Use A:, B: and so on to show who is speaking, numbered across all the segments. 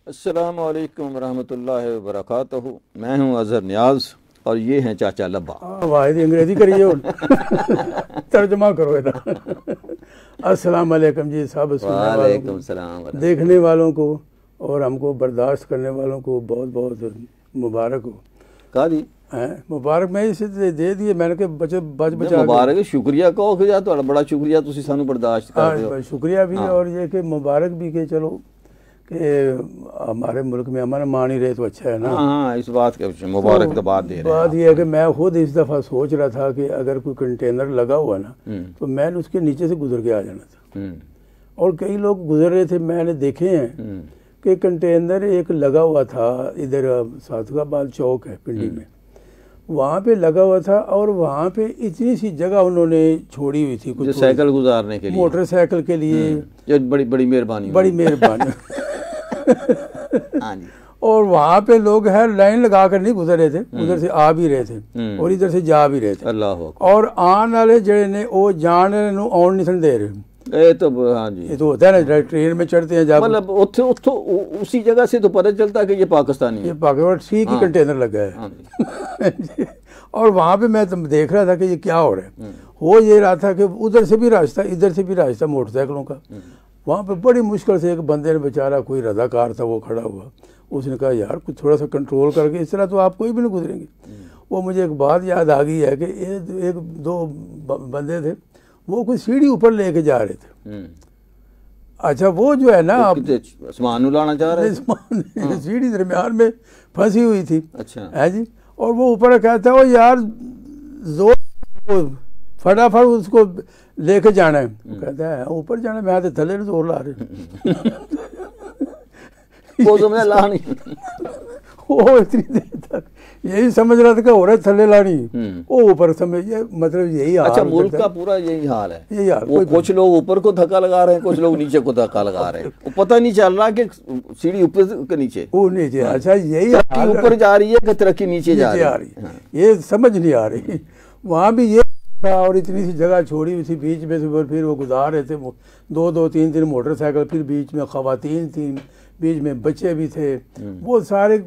A: अस्सलामु अलैकुम रहमतुल्लाहि व बरकातहू। मैं हूँ अजहर नियाज और ये हैं चाचा लब्बा।
B: वाहिद अंग्रेजी करिए और तर्जमा करो इधर। अस्सलाम वालेकुम जी सब सुनने वालों
A: वालेकुम
B: को,
A: सलाम।
B: देखने वालों को और हमको बर्दाश्त करने वालों को बहुत बहुत मुबारक हो।
A: कहा जी
B: हैं मुबारक मैं इसे दे दिए मैंने के बच बच बचा
A: मुबारक है, शुक्रिया कहो कि यार तुहाड़ा बड़ा शुक्रिया तुसी सानू बर्दाश्त करते हो।
B: शुक्रिया भी
A: हाँ।
B: और ये कि मुबारक भी कि चलो कि हमारे मुल्क में हमारा मान ही रहे तो अच्छा है ना।
A: हाँ, इस बात के मुबारक तो बात दे रहे हैं
B: बात
A: आप।
B: यह है कि मैं खुद इस दफ़ा सोच रहा था कि अगर कोई कंटेनर लगा हुआ ना तो मैंने उसके नीचे से गुजर के आ जाना था। और कई लोग गुजर रहे थे, मैंने देखे हैं कि कंटेनर एक लगा हुआ था इधर सादुकाबाद चौक है पिंडी में, वहाँ पे लगा हुआ था और वहाँ पे इतनी सी जगह उन्होंने छोड़ी हुई थी
A: जो साइकिल गुजारने के लिए,
B: मोटरसाइकिल के लिए।
A: जो बड़ी बड़ी मेहरबानी,
B: बड़ी मेहरबानी।
A: हाँ जी।
B: और वहाँ पे लोग है लाइन लगा कर नहीं गुजर रहे थे, उधर से आ भी रहे थे और इधर से जा भी रहे थे।
A: अल्लाह
B: और आने वाले जड़े ने वो जान आउन नहीं दे रहे।
A: ये तो हाँ जी,
B: ये तो होता है ना, ट्रेन में चढ़ते हैं जब
A: मतलब उसी जगह से तो पता चलता है कि ये पाकिस्तानी
B: ये
A: है।
B: पाकिस्तान ठीक ही कंटेनर लगा है।
A: हाँ जी।
B: और वहाँ पे मैं देख रहा था कि ये क्या हो रहा है। हो ये रहा था कि उधर से भी रास्ता इधर से भी रास्ता मोटरसाइकिलों का। वहाँ पे बड़ी मुश्किल से एक बंदे ने बेचारा, कोई रजाकार था वो खड़ा हुआ, उसने कहा यार कुछ थोड़ा सा कंट्रोल करके, इस तरह तो आप कोई भी नहीं गुजरेंगे। वो मुझे एक बात याद आ गई है कि एक दो बंदे थे, वो कोई सीढ़ी ऊपर लेके जा रहे थे। अच्छा वो जो है ना
A: आसमान उड़ाना चाह रहे थे,
B: सीढ़ी दरमियान में फंसी हुई थी।
A: अच्छा
B: है जी। और वो ऊपर कहता है यार जोर फटाफट उसको लेके जाना है। वो कहता है ऊपर जाना है, मैं आते थले जोर ला रहे।
A: वो तो मैं ला नहीं।
B: वो इतनी देर तक यही समझ रहा था कि हो रहा है थले लानी, वो ऊपर समझ, ये मतलब यही हाल।
A: अच्छा, मुल्क का पूरा यही हाल है।
B: यही हाल।
A: वो कुछ लोग ऊपर को धक्का लगा रहे हैं, कुछ लोग नीचे को धक्का लगा रहे हैं। वो पता नहीं चल रहा कि सीढ़ी ऊपर के नीचे,
B: वो नीचे। अच्छा यही
A: तरक्की ऊपर जा रही है कि तरक्की नीचे जा रही है,
B: ये समझ नहीं आ रही। वहाँ भी ये था और इतनी सी जगह छोड़ी हुई थी बीच में से, फिर वो गुजार रहे थे दो तीन मोटरसाइकिल, फिर बीच में खवातीन थी, बीच में बच्चे भी थे। वो सारे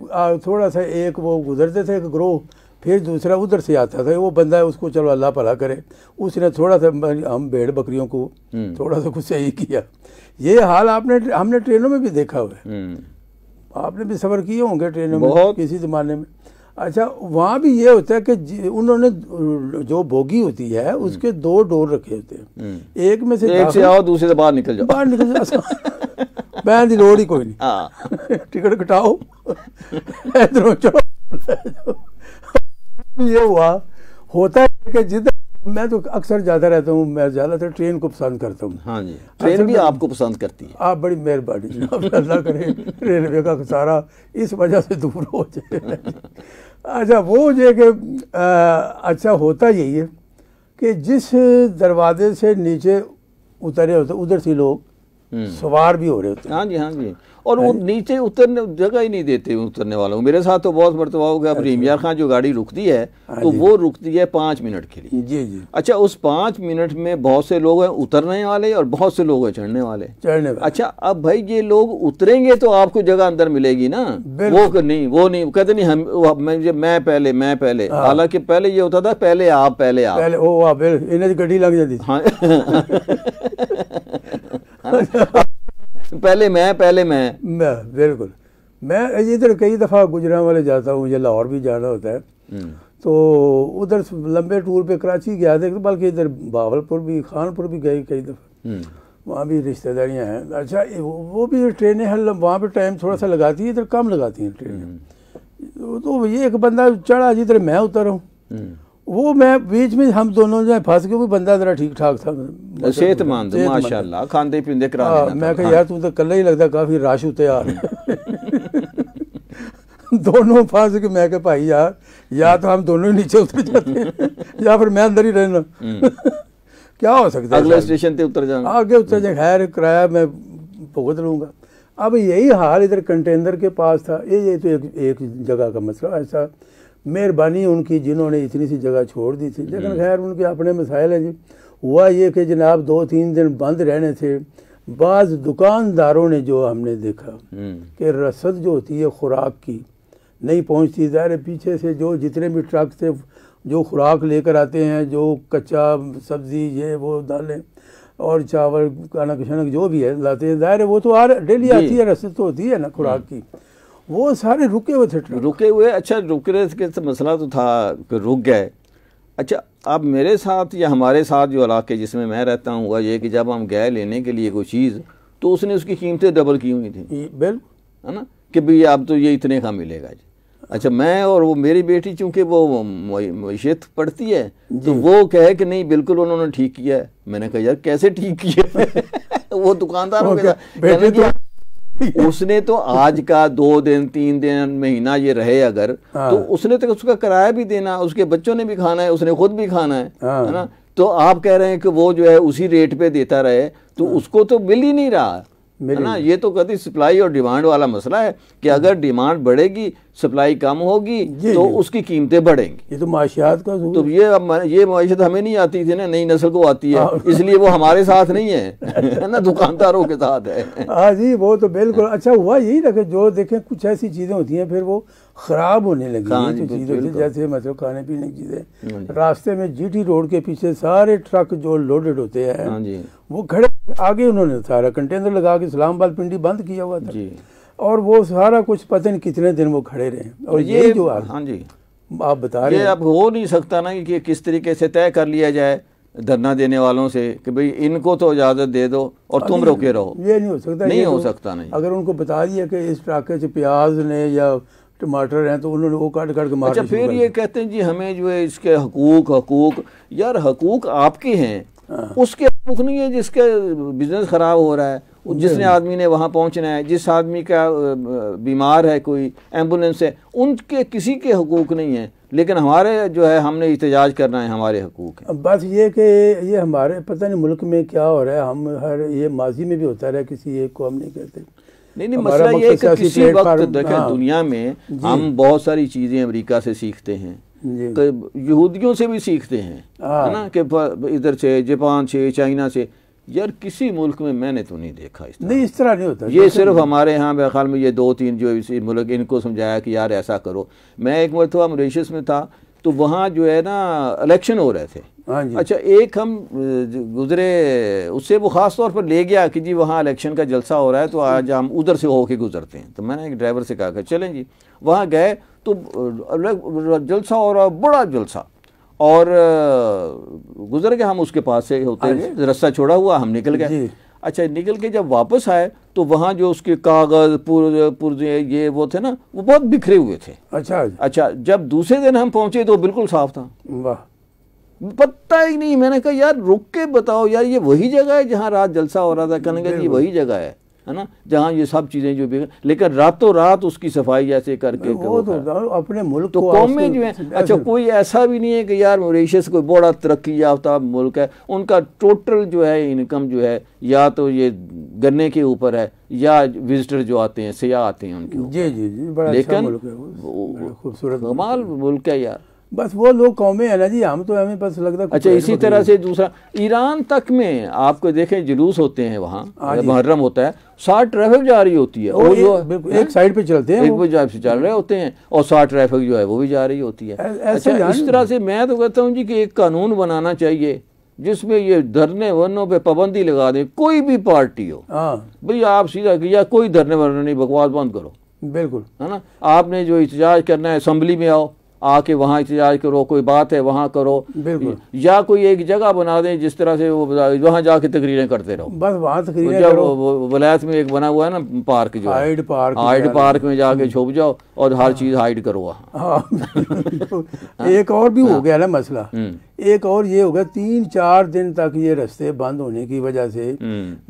B: थोड़ा सा एक वो गुजरते थे एक ग्रोह, फिर दूसरा उधर से आता था। वो बंदा है उसको चलो अल्लाह भला करे, उसने थोड़ा सा हम भेड़ बकरियों को थोड़ा सा कुछ सही किया। ये हाल हमने ट्रेनों में भी देखा हुआ है। आपने भी सफ़र किए होंगे ट्रेनों में किसी ज़माने में। अच्छा वहाँ भी ये होता है कि उन्होंने जो बोगी होती है उसके दो डोर रखे होते हैं, एक में से
A: आओ दूसरे से बाहर निकल
B: जाओ। बैन की लोड़ ही कोई नहीं, टिकट कटाओ इधरों चलो। ये हुआ होता है कि जिधर मैं तो अक्सर जाता रहता हूँ, मैं ज़्यादातर ट्रेन को पसंद करता हूँ।
A: हाँ जी, ट्रेन भी आपको पसंद करती है।
B: आप बड़ी मेहरबानी, अल्लाह करे रेलवे का सारा इस वजह से दूर हो जाए। अच्छा वो जो कि अच्छा होता यही है कि जिस दरवाजे से नीचे उतरे होते उधर से लोग सवार भी हो रहे होते हैं।
A: हाँ जी, हाँ जी। और वो नीचे उतरने जगह ही नहीं देते उतरने वालों को। मेरे साथ तो बहुत मरतबा हो गया। अब रीमियार खां जो गाड़ी रुकती है तो वो रुकती है 5 मिनट के लिए।
B: जी जी।
A: अच्छा उस 5 मिनट में बहुत से लोग हैं उतरने वाले और बहुत से लोग हैं चढ़ने वाले। अच्छा अब भाई ये लोग उतरेंगे तो आपको जगह अंदर मिलेगी ना, वो नहीं कहते नहीं हम मैं पहले। हालांकि पहले ये होता था पहले आप
B: इन्हें गड्डी लग जाती थी।
A: हाँ। पहले मैं
B: बिल्कुल। मैं इधर कई दफ़ा गुजरांवाले जाता हूँ, मुझे लाहौर भी जाना होता है, तो उधर लंबे टूर पे कराची गया था, बल्कि इधर बावलपुर भी खानपुर भी गए कई दफ़ा, वहाँ भी रिश्तेदारियाँ हैं। अच्छा वो भी ट्रेनें हैं, वहाँ पे टाइम थोड़ा सा लगाती है, इधर कम लगाती हैं ट्रेनें। तो ये एक बंदा चढ़ा जिधर मैं उतर हूँ, वो मैं बीच में हम दोनों जो फंस गए। वो बंदा जरा ठीक ठाक था,
A: सेहतमंद माशाल्लाह, खांदे पींदे कराने।
B: मैं कहा यार तू तो कल ही लगता काफी रश उते आ दोनों फंस के। मैं कहा भाई यार या तो हम दोनों ही नीचे उतर जाते हैं या फिर मैं अंदर ही रहना। क्या हो सकता है,
A: अगले स्टेशन पे उतर जाऊंगा,
B: आगे उतर जाए, खैर किराया मैं भुगत लूंगा। अब यही हाल इधर कंटेनर के पास था। ये तो एक जगह का मसला। ऐसा मेहरबानी उनकी जिन्होंने इतनी सी जगह छोड़ दी थी, लेकिन खैर उनके अपने मसाइल हैं जी। हुआ ये कि जनाब 2-3 दिन बंद रहने थे, बाज दुकानदारों ने जो हमने देखा कि रसद जो होती है खुराक की नहीं पहुंचती, ज़ाहिर पीछे से जो जितने भी ट्रक से जो खुराक लेकर आते हैं, जो कच्चा सब्ज़ी ये वो दालें और चावल कनक शनक जो भी है लाते हैं, ज़ाहिर वो तो डेली आती है, रसद तो होती है ना खुराक की, वो सारे रुके हुए थे,
A: रुके हुए। अच्छा रुकने के मसला तो था कि रुक गए। अच्छा अब मेरे साथ या हमारे साथ जो इलाके जिसमें मैं रहता हूँ हुआ ये कि जब हम गए लेने के लिए कोई चीज़ तो उसने उसकी कीमतें डबल की हुई थी,
B: बिल्कुल
A: है ना, कि भाई अब तो ये इतने का मिलेगा जी। अच्छा मैं और वो मेरी बेटी चूंकि वो मैशत पढ़ती है तो वो कहे कि नहीं बिल्कुल उन्होंने ठीक किया है। मैंने कहा यार कैसे ठीक किया वो दुकानदार हो गया, उसने तो आज का 2 दिन 3 दिन महीना ये रहे अगर तो उसने तो उसका किराया भी देना, उसके बच्चों ने भी खाना है, उसने खुद भी खाना है ना। तो आप कह रहे हैं कि वो जो है उसी रेट पे देता रहे तो उसको तो मिल ही नहीं रहा है ना। ये तो कभी सप्लाई और डिमांड वाला मसला है कि अगर डिमांड बढ़ेगी सप्लाई कम होगी तो उसकी कीमतें बढ़ेंगी।
B: ये तो माशियात का
A: तो ये माशियत हमें नहीं आती थी ना, नई नस्ल को आती है, इसलिए वो हमारे साथ नहीं है ना, दुकानदारों के साथ है।
B: हाँ जी वो तो बिल्कुल। अच्छा हुआ यही ना कि जो देखें कुछ ऐसी चीज़ें होती हैं फिर वो ख़राब होने लगी हैं, जो चीज़ें होती हैं जैसे मतलब खाने पीने की चीज़ें। रास्ते में जीटी रोड के पीछे सारे ट्रक जो लोडेड होते हैं वो खड़े, आगे उन्होंने सारा कंटेनर लगा के इस्लामाबाद पिंडी बंद किया हुआ था और वो सारा कुछ पता नहीं कितने दिन वो खड़े रहे। और ये जो
A: हाँ जी
B: आप बता रहे हैं,
A: ये अब हो नहीं सकता ना कि किस तरीके से तय कर लिया जाए धरना देने वालों से कि भाई इनको तो इजाज़त दे दो और तुम रोके रहो।
B: ये नहीं हो सकता,
A: नहीं हो सकता। नहीं
B: अगर उनको बता दिया कि इस ट्रक से प्याज ने या टमाटर हैं तो उन्होंने वो काट काट के मार।
A: अच्छा फिर ये कहते हैं जी हमें जो है इसके हकूक यार हकूक आपके हैं, उसके हकूक नहीं है जिसके बिजनेस खराब हो रहा है, जिसने आदमी ने वहाँ पहुँचना है, जिस आदमी का बीमार है कोई एम्बुलेंस है, उनके किसी के हकूक नहीं है। लेकिन हमारे जो है हमने एहतजाज करना है, हमारे हकूक है।
B: बस ये कि ये हमारे पता नहीं मुल्क में क्या हो रहा है, हम हर ये माजी में भी होता रहा है, किसी एक को हम नहीं कहते।
A: नहीं मसला ये है कि किसी वक्त देखें दुनिया में हम बहुत सारी चीज़ें अमेरिका से सीखते हैं, यहूदियों से भी सीखते हैं, है ना, कि इधर से जापान से चाइना से। यार किसी मुल्क में मैंने तो नहीं देखा
B: इस तरह नहीं होता।
A: ये सिर्फ हमारे यहाँ मेरे ख्याल में ये 2-3 जो इसी मुल्क इनको समझाया कि यार ऐसा करो। मैं एक मरतबा मॉरिशस में था तो वहाँ जो है ना इलेक्शन हो रहे थे। अच्छा एक हम गुजरे उससे वो ख़ास तौर पर ले गया कि जी वहाँ इलेक्शन का जलसा हो रहा है तो आज हम उधर से होके गुजरते हैं। तो मैंने एक ड्राइवर से कहा कि चलें जी। वहाँ गए तो जलसा हो रहा, बड़ा जलसा, और गुजर गए हम उसके पास से होते हुए, रास्ता छोड़ा हुआ, हम निकल गए। अच्छा निकल के जब वापस आए तो वहाँ जो उसके कागज़ पुर्जे ये वो थे ना वो बहुत बिखरे हुए थे। अच्छा जब दूसरे दिन हम पहुँचे तो बिल्कुल साफ था, वाह पता ही नहीं। मैंने कहा यार रुक के बताओ यार ये वही जगह है जहाँ रात जलसा हो रहा था? कहने ये वही जगह है ना जहाँ ये सब चीज़ें जो भी, लेकिन रातों रात उसकी सफाई जैसे करके
B: वो तो अपने मुल्क
A: तो कौमें जो है। अच्छा कोई ऐसा भी नहीं है कि यार मॉरिशस कोई बड़ा तरक्की याफ्ता मुल्क है, उनका टोटल जो है इनकम जो है या तो ये गन्ने के ऊपर है या विजिटर जो आते हैं सियाह आते हैं उनके ऊपर। लेकिन खूबसूरत कमाल मुल्क है यार।
B: बस वो लोग कौमें है ना जी, हम तो हमें बस लगता है।
A: अच्छा इसी तरह से दूसरा ईरान तक में आपको देखें जुलूस होते हैं वहाँ, मुहर्रम होता है, 60 ट्रैफिक जा रही होती है और जो
B: एक साइड पे चलते हैं,
A: एक साइड से चल रहे होते हैं और 60 ट्रैफिक जो है वो भी जा रही होती है। अच्छा इस तरह से मैं तो कहता हूँ जी कि एक कानून बनाना चाहिए जिसमें ये धरने वरनों पे पाबंदी लगा दे, कोई भी पार्टी हो भाई आप सीधा किया कोई धरने वरने नहीं, बकवास बंद करो।
B: बिल्कुल
A: है ना, आपने जो एहतजाज करना है असम्बली में आओ, आके वहाँ एहतजाज करो, कोई बात है वहाँ करो, या कोई एक जगह बना दें जिस तरह से वो वहाँ जाके तकरीरें करते रहो।
B: बस वहाँ तकरीरें करो।
A: वलायत में एक बना हुआ है ना पार्क जो हाइड पार्क में जाके छुप जाओ और हर चीज़ हाइड करो वहाँ।
B: एक और भी हो गया ना मसला, एक और ये होगा 3-4 दिन तक ये रास्ते बंद होने की वजह से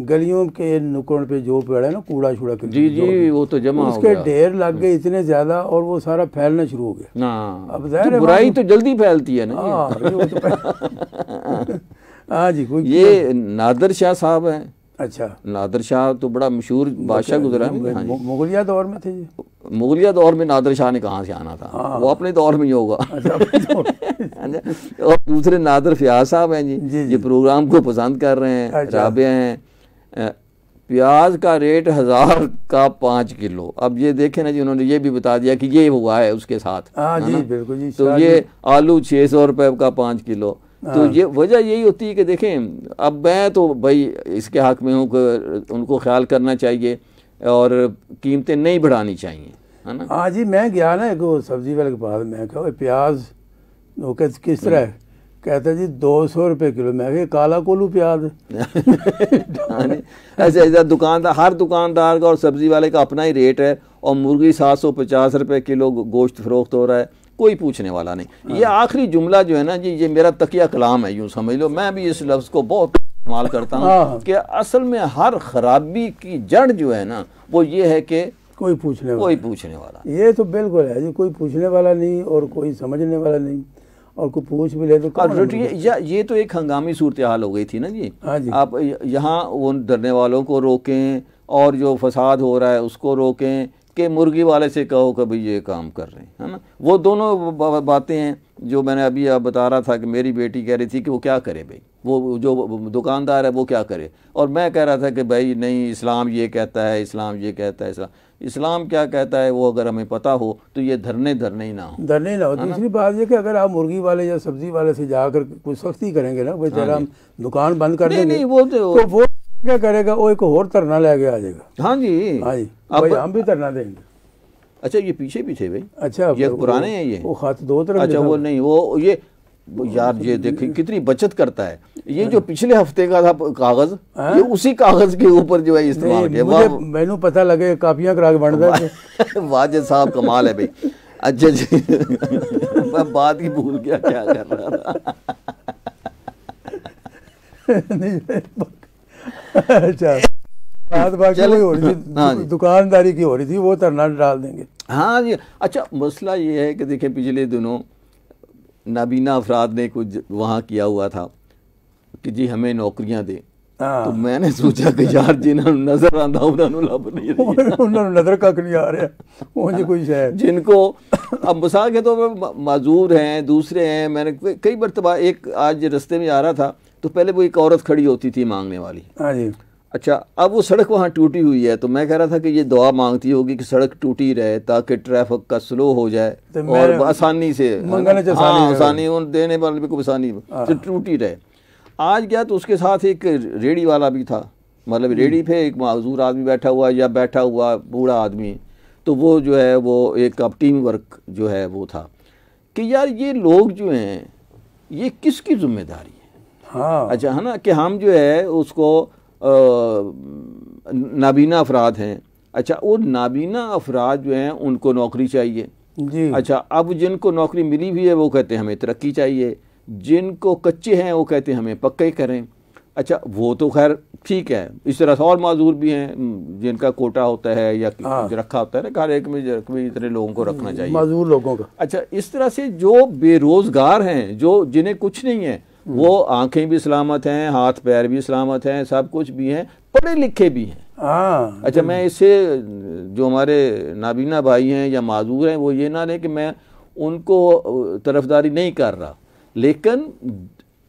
B: गलियों के नुकड़ पे जो पड़ा है ना कूड़ा छूड़ा
A: जी वो तो जमा
B: उसके ढेर लग गए इतने ज्यादा और वो सारा फैलना शुरू हो गया।
A: अब तो बुराई तो जल्दी फैलती है ना।
B: हाँ जी
A: ये नादर शाह साहब हैं।
B: अच्छा
A: नादर शाह तो बड़ा मशहूर बादशाह गुजरा है,
B: मुगलिया दौर में थे।
A: मुगलिया दौर में नादर शाह ने कहाँ से आना था, वो अपने दौर में ही होगा। और दूसरे नादर फयाज साहब हैं जी, ये प्रोग्राम को पसंद कर रहे हैं। राबिया हैं, प्याज का रेट 1000 का 5 किलो। अब ये देखें ना जी, उन्होंने ये भी बता दिया कि ये हुआ है उसके साथ।
B: हाँ जी, बिल्कुल जी।
A: तो ये आलू 600 रुपए का 5 किलो। तो ये वजह यही होती है कि देखें, अब मैं तो भाई इसके हक में हूँ कि उनको ख्याल करना चाहिए और कीमतें नहीं बढ़ानी चाहिए, है ना।
B: हाँ जी, मैं गया ना एक सब्जी वाले के पास, मैं कहा प्याज वो किस तरह है, कहते जी 200 रुपये किलो। मैं कहा काला कोलू प्याज है।
A: ऐसा दुकानदार, हर दुकानदार का और सब्जी वाले का अपना ही रेट है। और मुर्गी 750 रुपये किलो गोश्त फरोख्त हो रहा है, कोई पूछने वाला नहीं। हाँ। ये आखिरी जुमला जो है ना जी, ये मेरा तकिया कलाम है, यूँ समझ लो। मैं भी इस लफ्ज़ को बहुत इस्तेमाल करता हूँ। हाँ। कि असल में हर खराबी की जड़ जो है ना, वो ये है कि
B: कोई पूछने
A: वाला।
B: ये तो बिल्कुल है जी, कोई पूछने वाला नहीं और कोई समझने वाला नहीं, और कोई पूछ भी ले तो
A: ये तो एक हंगामी सूरत हाल हो गई थी ना जी।
B: हाँ जी।
A: आप यहाँ उन डरने वालों को रोकें और जो फसाद हो रहा है उसको रोकें, कि मुर्गी वाले से कहो कि भाई ये काम कर रहे हैं, है ना। वो दोनों बातें हैं जो मैंने अभी आप बता रहा था कि मेरी बेटी कह रही थी कि वो क्या करे भाई, वो जो दुकानदार है वो क्या करे। और मैं कह रहा था कि भाई नहीं, इस्लाम ये कहता है, इस्लाम ये कहता है। इस्लाम क्या कहता है वो अगर हमें पता हो तो ये धरने ही ना हो।
B: दूसरी बात ये कि अगर आप मुर्गी वाले या सब्जी वाले से जाकर कुछ सख्ती करेंगे ना, भाई चलो हम दुकान बंद कर देंगे,
A: नहीं वो
B: वो क्या करेगा, वो एक और धरना लेके आ जाएगा।
A: हाँ जी,
B: हाँ जी, भाई हम भी धरना देंगे।
A: अच्छा, ये पीछे भी थे भाई।
B: अच्छा,
A: ये पुराने हैं ये,
B: वो खाते दो तरफ।
A: अच्छा, वो नहीं, वो ये यार ये देखिए कितनी बचत करता है। ये जो पिछले हफ्ते का था कागज, ये उसी कागज के ऊपर जो है इस्तेमाल किया।
B: मैंने पता लगे कापियां करा के बन
A: वाजिद साहब कमाल है भाई। अच्छा जी, मैं बात ही भूल गया क्या कर रहा था।
B: अच्छा, बात बाकी हो रही थी, दुकानदारी की हो रही थी, वो धरना डाल देंगे।
A: हाँ जी। अच्छा, मसला ये है कि देखिए पिछले दिनों नाबीना अफराद ने कुछ वहाँ किया हुआ था कि जी हमें नौकरियां दे। तो मैंने सोचा कि यार जिन्होंने नजर आंदा उन्होंने लब नहीं
B: उन्होंने नजर कख नहीं आ रहा मुझे कोई शायद जिनको
A: अब मिसाल के तौर पर माजूर हैं, दूसरे हैं। मैंने कई मरतबा एक आज रास्ते में आ रहा था तो पहले वो एक औरत खड़ी होती थी मांगने वाली।
B: हाँ जी।
A: अच्छा, अब वो सड़क वहाँ टूटी हुई है तो मैं कह रहा था कि ये दुआ मांगती होगी कि सड़क टूटी रहे ताकि ट्रैफिक का स्लो हो जाए तो और आसानी से, आसानी उन देने वाले भी को आसानी से टूटी रहे। आज गया तो उसके साथ एक रेडी वाला भी था, मतलब रेडी पे एक माजूर आदमी बैठा हुआ या बैठा हुआ बूढ़ा आदमी। तो वो जो है वो एक अब टीम वर्क जो है वो था कि यार ये लोग जो हैं ये किसकी जिम्मेदारी है।
B: हाँ।
A: अच्छा, है ना, कि हम जो है उसको नाबीना अफराद हैं। अच्छा, वो नाबीना अफराद जो हैं उनको नौकरी चाहिए
B: जी।
A: अच्छा, अब जिनको नौकरी मिली हुई है वो कहते हैं हमें तरक्की चाहिए, जिनको कच्चे हैं वो कहते हैं हमें पक्के करें। अच्छा, वो तो खैर ठीक है। इस तरह से और माजूर भी हैं जिनका कोटा होता है या रखा होता है ना, हर एक में इतने लोगों को रखना चाहिए,
B: माजूर लोगों का।
A: अच्छा, इस तरह से जो बेरोजगार हैं, जो जिन्हें कुछ नहीं है, वो आंखें भी सलामत हैं, हाथ पैर भी सलामत हैं, सब कुछ भी हैं, पढ़े लिखे भी हैं। अच्छा, मैं इससे जो हमारे नाबीना भाई हैं या माजूर हैं वो ये ना लें कि मैं उनको तरफदारी नहीं कर रहा, लेकिन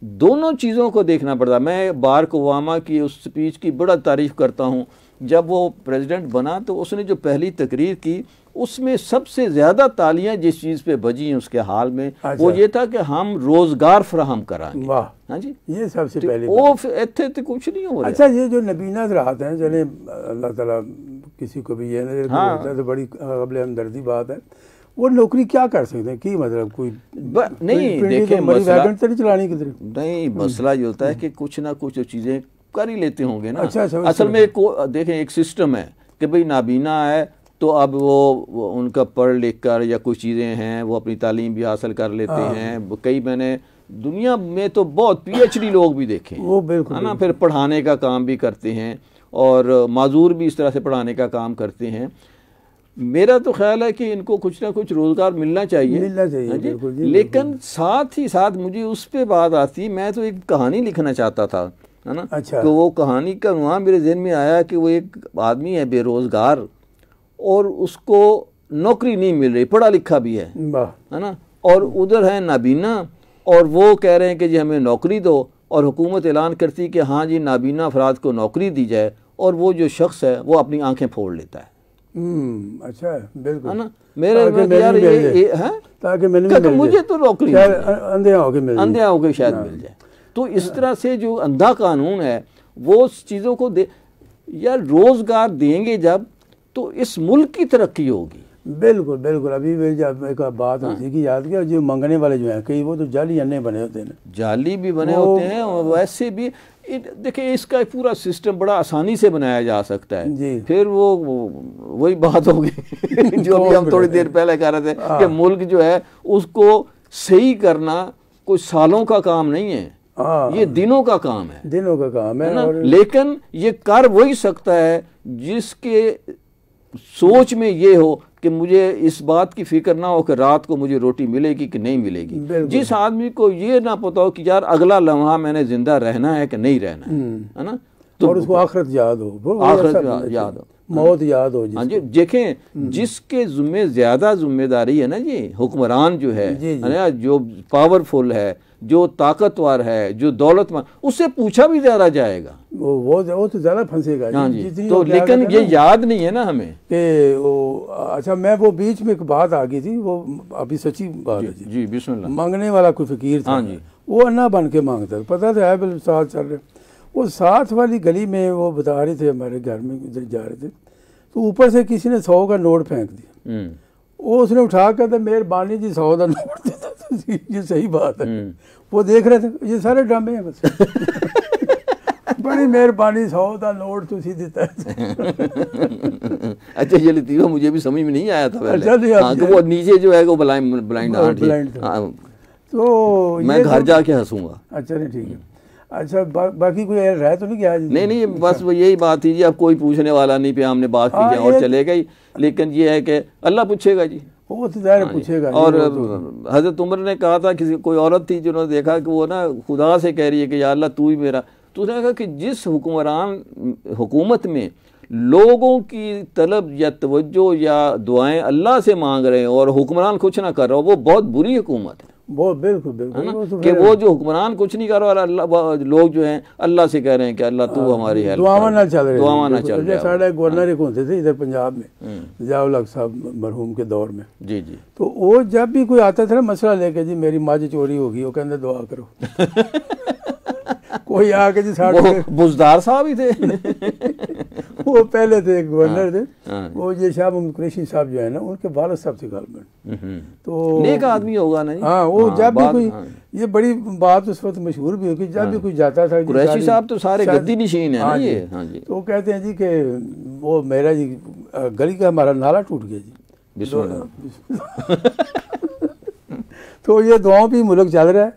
A: दोनों चीज़ों को देखना पड़ता। मैं बाराक ओबामा की उस स्पीच की बड़ा तारीफ़ करता हूँ। जब वो प्रेसिडेंट बना तो उसने जो पहली तकरीर की उसमें सबसे ज़्यादा तालियां जिस चीज़ पे बजी हैं उसके हाल में वो ये था कि हम रोज़गार फराहम कराएंगे।
B: वाह,
A: हाँ जी,
B: ये सबसे पहले
A: वो इतने कुछ नहीं हो रहा।
B: अच्छा, ये जो नबीना राहत हैं, चले अल्लाह ताला किसी को भी ये तो बड़ी काबिल हमदर्दी बात है। वो नौकरी क्या कर सकते हैं कि मतलब कोई
A: नहीं, देखिए
B: मसला तो नहीं चलानी किधर
A: नहीं, मसला ये होता है कि कुछ ना कुछ चीज़ें कर ही लेते होंगे ना।
B: अच्छा,
A: असल में देखें एक सिस्टम है कि भाई नाबीना है तो अब वो उनका पढ़ लिख कर या कुछ चीज़ें हैं वो अपनी तालीम भी हासिल कर लेते हैं। कई मैंने दुनिया में तो बहुत PhD लोग भी देखे
B: वो बिल्कुल
A: है ना, फिर पढ़ाने का काम भी करते हैं और माजूर भी इस तरह से पढ़ाने का काम करते हैं। मेरा तो ख्याल है कि इनको कुछ ना कुछ रोज़गार मिलना चाहिए
B: बिल्कुल जी,
A: लेकिन साथ ही साथ मुझे उस पर बात आती, मैं तो एक कहानी लिखना चाहता था, है ना।
B: अच्छा।
A: तो वो कहानी का वहाँ मेरे जहन में आया कि वो एक आदमी है बेरोज़गार और उसको नौकरी नहीं मिल रही, पढ़ा लिखा भी है ना, और उधर है नाबीना और वो कह रहे हैं कि जी हमें नौकरी दो, और हुकूमत ऐलान करती कि हाँ जी नाबीना अफराद को नौकरी दी जाए, और वो जो शख्स है वो अपनी आंखें फोड़ लेता है।
B: अच्छा है, बिल्कुल
A: है ना। मेरे यार ये है
B: ताकि मैंने
A: मुझे तो नौकरी
B: अंधे
A: होके शायद मिल जाए। तो इस तरह से जो अंधा कानून है वो चीज़ों को दे यार, रोजगार देंगे जब तो इस मुल्क की तरक्की होगी।
B: बिल्कुल बिल्कुल। अभी एक बात होती है कि याद किया, जो मंगने वाले जो हैं कई वो तो जाली अन्ने बने होते हैं,
A: जाली भी बने होते हैं और वैसे भी देखिए इसका पूरा सिस्टम बड़ा आसानी से बनाया जा सकता है जी। फिर वो वही बात होगी जो अभी हम थोड़ी देर पहले कह रहे थे कि मुल्क जो है उसको सही करना कोई सालों का काम नहीं है, ये दिनों का काम है,
B: दिनों का काम है
A: ना। लेकिन ये कर वही सकता है जिसके सोच में ये हो कि मुझे इस बात की फिक्र ना हो कि रात को मुझे रोटी मिलेगी कि नहीं मिलेगी। जिस आदमी को ये ना पता हो कि यार अगला लम्हा मैंने जिंदा रहना है कि नहीं रहना है ना,
B: तो और उसको आखिरत याद हो,
A: आखिरत याद हो,
B: मौत याद हो।
A: हाँ जी, देखें जिसके जुम्मे ज्यादा जिम्मेदारी है ना जी, हुक्मरान जो है जो पावरफुल है, जो ताकतवर है, जो दौलतमंद, उससे पूछा भी ज्यादा जाएगा,
B: वो तो ज्यादा फंसेगा।
A: हाँ जी। तो लेकिन ये याद नहीं है ना हमें
B: कि वो अच्छा, मैं वो बीच में एक बात आ गई थी, वो अभी सच्ची बात है
A: जी। बिस्मिल्लाह।
B: मांगने वाला कोई फकीर था,
A: हाँ जी,
B: वो अन्ना बन के मांगता था, पता था बिल्कुल साथ चल रहे। वो साथ वाली गली में वो बता रहे थे, हमारे घर में इधर जा रहे थे, तो ऊपर से किसी ने 100 का नोट फेंक दिया। वो उसने उठा कर था, मेहरबानी जी 100 का नोट देता था। ये सही बात है। वो देख रहे थे ये सारे ड्रामे हैं बस बड़ी मेहरबानी 100 का नोट तुसी देता है।
A: अच्छा ये लतीफ़ा मुझे भी समझ में नहीं आया था पहले। हाँ, तो वो नीचे जो है वो ब्लाइंड था। तो मैं घर जाके हंसूंगा।
B: अच्छा नहीं, ठीक है। अच्छा बाकी कोई रह तो नहीं गया?
A: नहीं बस वो यही बात थी जी, अब कोई पूछने वाला नहीं पे, हमने बात की और चले गई। लेकिन ये है कि अल्लाह पूछेगा जी,
B: वो तो ज़ाहिर पूछेगा।
A: और हज़रत उमर ने कहा था, किसी कोई औरत थी जिन्होंने देखा कि वो ना खुदा से कह रही है कि या अल्लाह तू ही मेरा, तो उसने कहा कि जिस हुकूमत में लोगों की तलब या तवज्जो या दुआएं अल्लाह से मांग रहे हैं और हुक्मरान कुछ ना कर रहा हो, वो बहुत बुरी हुकूमत है।
B: वो बिल्कुल बिल्कुल
A: कि वो जो हुक्मरान कुछ नहीं कर रहा और अल्लाह लोग जो हैं अल्लाह से कह रहे हैं कि अल्लाह तू हमारी हेल्प,
B: दुआवा ना चल रही,
A: दुआवा ना चल रही।
B: साढ़े गवर्नर एक होते थे इधर पंजाब में, ज़ियाउल-हक साहब मरहूम के दौर में
A: जी,
B: तो वो जब भी कोई आता था ना मसला लेके, जी मेरी मझ चोरी होगी, वो कहते दुआ करो। कोई आके जी साढ़े
A: बुजदार साहब ही थे
B: वो पहले थे गवर्नर थे, वो ये शाह मोहम्मद कुरैशी साहब जो है ना, उनके वालिद साहब थे गवर्नमेंट, तो नेक
A: आदमी होगा ना।
B: हाँ, वो जब भी कोई ये बड़ी बात उस वक्त मशहूर भी होगी, जब भी कोई जाता था,
A: कुरैशी साहब तो सारे गद्दी निशीन है ना ये। हाँ जी।
B: तो वो कहते हैं जी कि वो मेरा जी गली का हमारा नाला टूट गया जी। तो ये दुआओं पे मुल्क चल रहा है,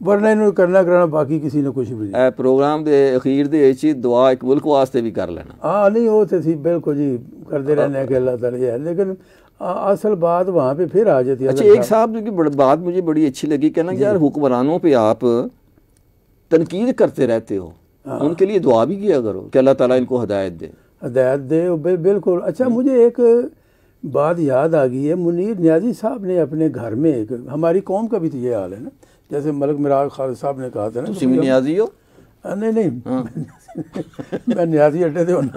B: वरना इन्होंने करना कराना बाकी किसी ने कुछ भी नहीं।
A: प्रोग्राम दे अखीर दे इसी दुआ एक मुल्क वास्ते भी कर लेना।
B: हाँ नहीं वो तो थी बिल्कुल जी, करते रहने के अल्लाह ताला है, लेकिन असल बात वहाँ पे फिर आ जाती है।
A: अच्छा एक साहब की बात मुझे बड़ी अच्छी लगी, कहना यार हुक्मरानों पे आप तनकीद करते रहते हो, उनके लिए दुआ भी किया करो कि अल्लाह ताला इनको हिदायत दे। बिल्कुल। अच्छा मुझे एक बात याद आ गई है, मुनीर नियाजी साहब ने अपने घर में, एक हमारी कौम का भी तो ये हाल है ना, जैसे मलिक मिराज खालिद साहब ने कहा था ना, तुम नियाजी हो?
B: नहीं मैं नियाजी अड्डे थे होना।